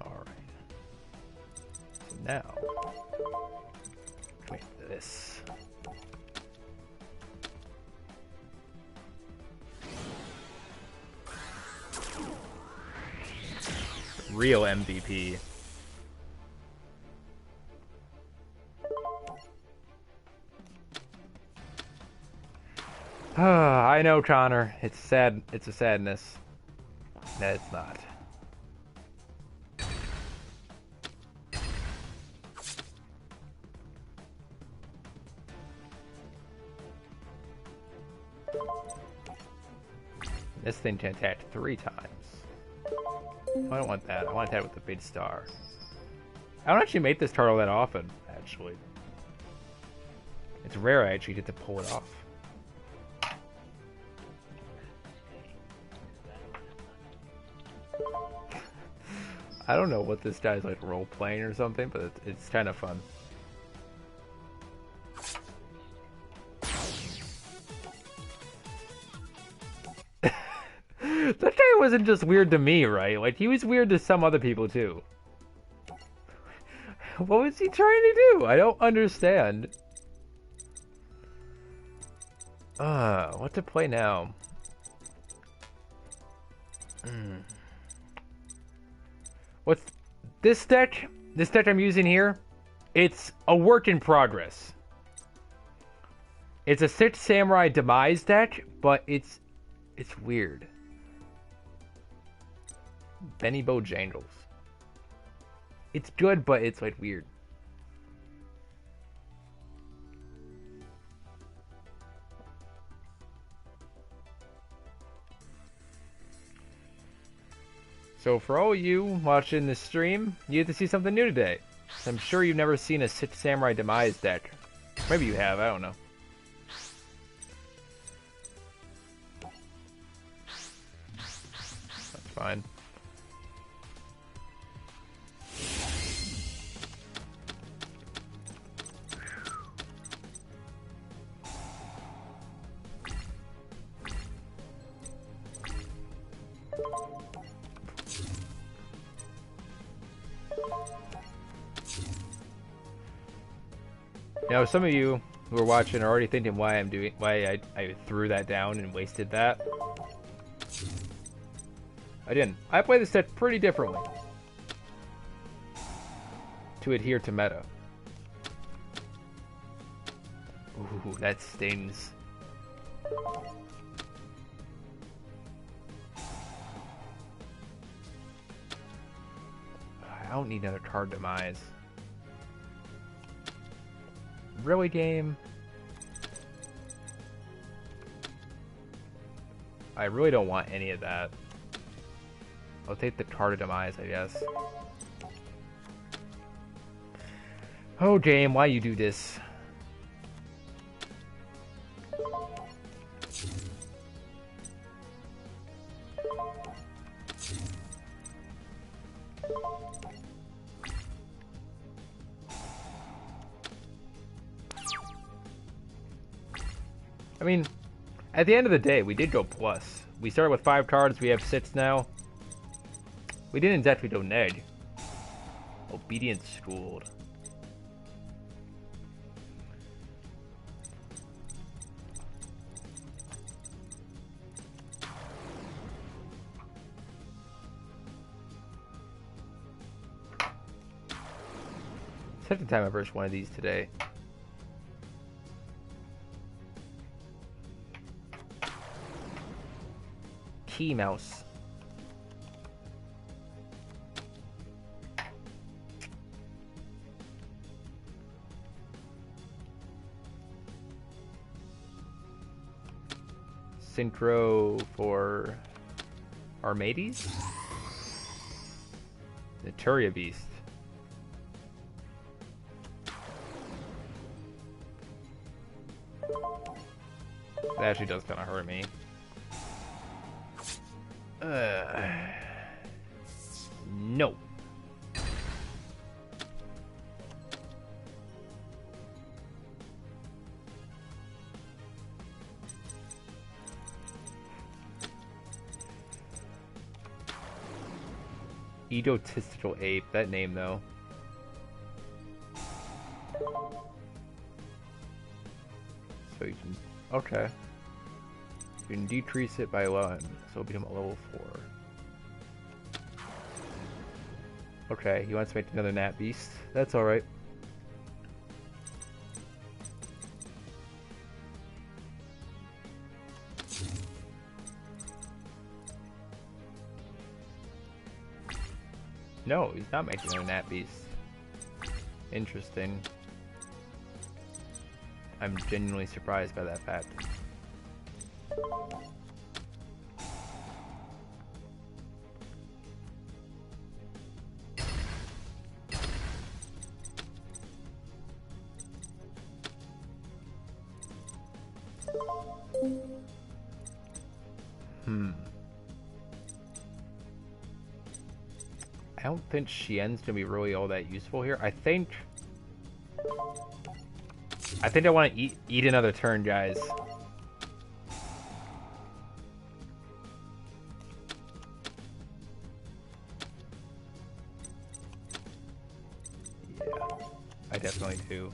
Alright. So now, wait, this. Real MVP. I know, Connor. It's sad. It's a sadness. No, it's not. This thing can attack 3 times. I don't want that. I want that with the big star. I don't actually make this turtle that often, actually. It's rare I actually get to pull it off. I don't know what this guy's like role-playing or something, but it's kind of fun. That guy wasn't just weird to me, right? Like, he was weird to some other people, too. What was he trying to do? I don't understand. What to play now? What's this deck? This deck I'm using here? It's a work in progress. It's a 6 Samurai Demise deck, but it's weird. Benny Bojangles. It's good, but it's like weird. So for all you watching this stream, you get to see something new today. I'm sure you've never seen a 6 Samurai Demise deck. Maybe you have, I don't know. That's fine. Now, some of you who are watching are already thinking why I threw that down and wasted that. I didn't. I play this set pretty differently to adhere to meta. Ooh, that stings. I don't need another card demise. Really, game? I really don't want any of that. I'll take the card demise, I guess. Oh, game, why you do this? I mean, at the end of the day, we did go plus. We started with 5 cards, we have 6 now. We didn't exactly go neg. Obedient Schooled. Second time I versed one of these today. Key mouse. Synchro for Armades? The Turia Beast. That actually does kind of hurt me. No. Egotistical ape, that name though. So you can, okay. You can decrease it by 1, so it'll become a level 4. Okay, he wants to make another Nat Beast. That's alright. No, he's not making another Nat Beast. Interesting. I'm genuinely surprised by that fact. I don't think Xian's gonna be really all that useful here. I think I want to eat another turn, guys. Yeah, I definitely do. You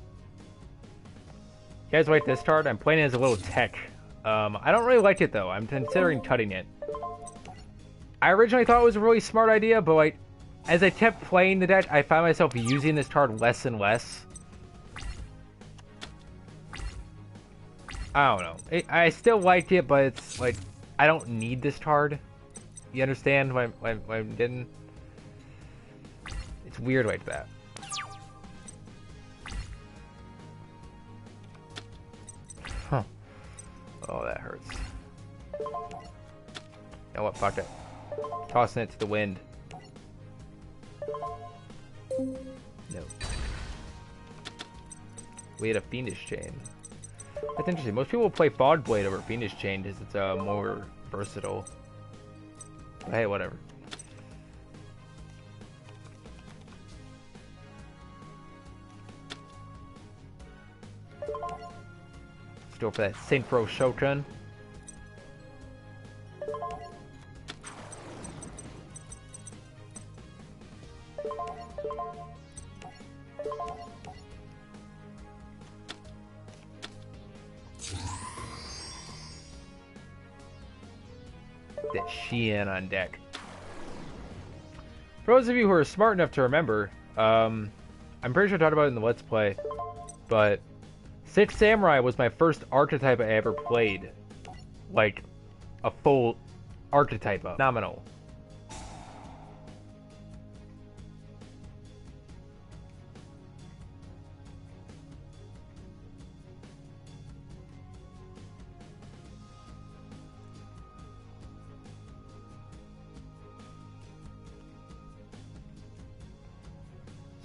guys like this card? I'm playing it as a little tech. I don't really like it though. I'm considering cutting it. I originally thought it was a really smart idea, but like, as I kept playing the deck, I found myself using this card less and less. I don't know. I still like it, but it's like, I don't need this card. You understand why I didn't? It's weird like that. Huh. Oh, that hurts. You know what? Fuck it. Tossing it to the wind. No. We had a Fiendish Chain. That's interesting. Most people play Fog Blade over Fiendish Chain because it's more versatile. But hey, whatever. Let's go for that Synchro Shogun. That Xian on deck. For those of you who are smart enough to remember, I'm pretty sure I talked about it in the Let's Play, but Six Samurai was my first archetype I ever played. Like, a full archetype of. Phenomenal.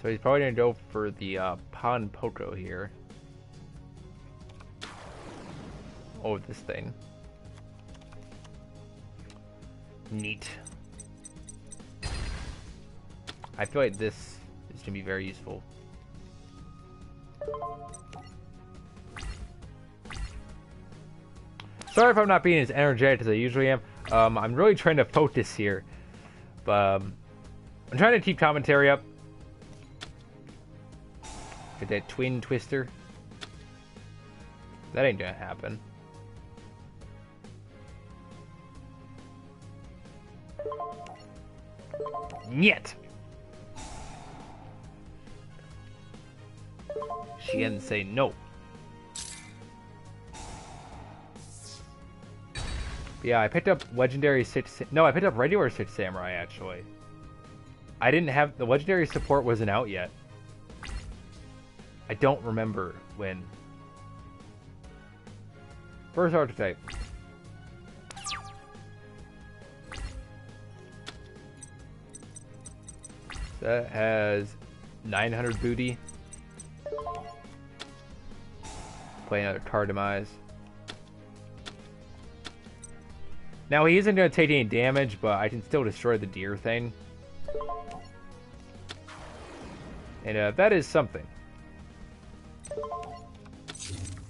So he's probably going to go for the Pan Poco here. Oh, this thing. Neat. I feel like this is going to be very useful. Sorry if I'm not being as energetic as I usually am. I'm really trying to focus here. But I'm trying to keep commentary up. Get that Twin Twister. That ain't gonna happen. Yet. She didn't say no. But yeah, I picked up Legendary Six. No, I picked up regular Six Samurai actually. I didn't have the Legendary support wasn't out yet. I don't remember when. First archetype. That has 900 booty. Play another card demise. Now he isn't going to take any damage, but I can still destroy the deer thing. And that is something.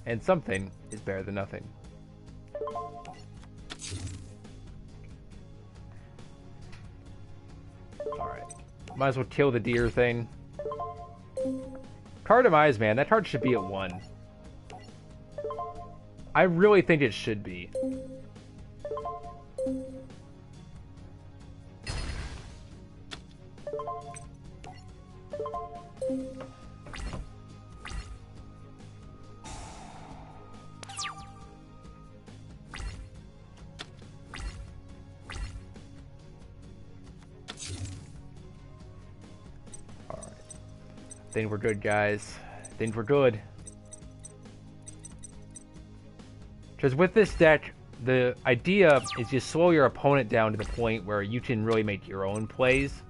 And something is better than nothing. Alright. Might as well kill the deer thing. Card demise, man. That card should be at 1. I really think it should be. I think we're good, guys. I think we're good. Because with this deck, the idea is just slow your opponent down to the point where you can really make your own plays.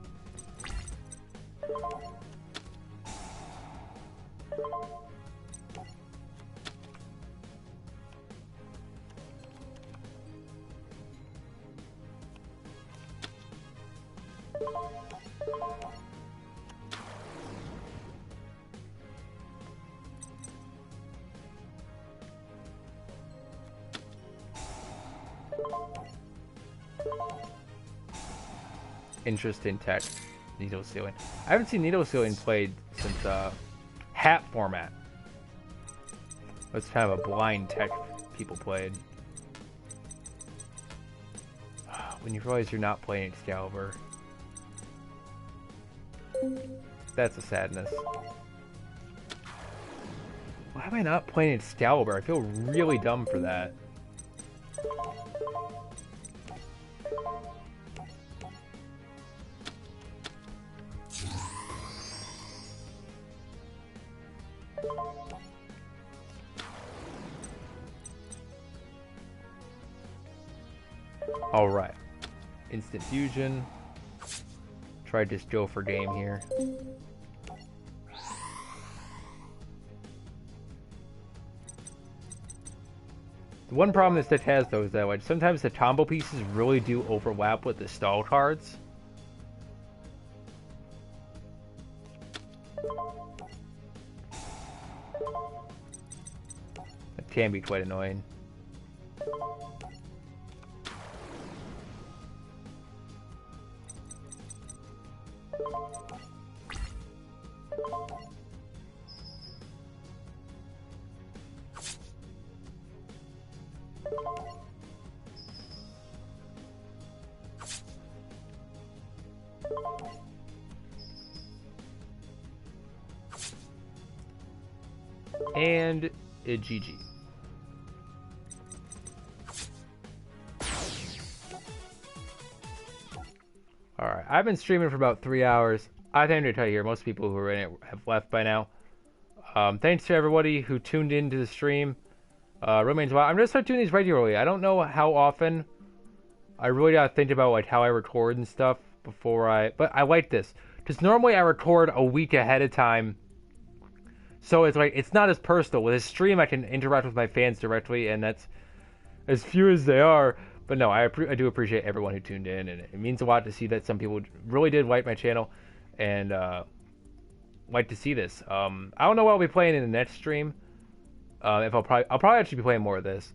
Interesting tech. Needle sealing. I haven't seen needle sealing played since hat format. That's kind of a blind tech people played. When you realize you're not playing Excalibur. That's a sadness. Why am I not playing Excalibur? I feel really dumb for that. Alright. Instant fusion. Try just go for game here. The one problem this deck has though is that like, sometimes the combo pieces really do overlap with the stall cards. That can be quite annoying. And a GG. Alright, I've been streaming for about 3 hours. I think I'm going to tell you here, most people who are in it have left by now. Thanks to everybody who tuned into the stream. Remains wild. I'm going to start doing these regularly. I don't know how often. I really got to think about like how I record and stuff before but I like this. Because normally I record a week ahead of time. So it's like, it's not as personal. With a stream, I can interact with my fans directly, and that's as few as they are. But no, I do appreciate everyone who tuned in, and it means a lot to see that some people really did like my channel, and like to see this. I don't know what I'll be playing in the next stream. If I'll probably actually be playing more of this.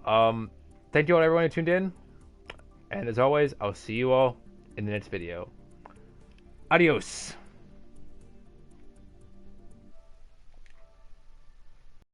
Thank you all, everyone who tuned in, and as always, I'll see you all in the next video. Adios.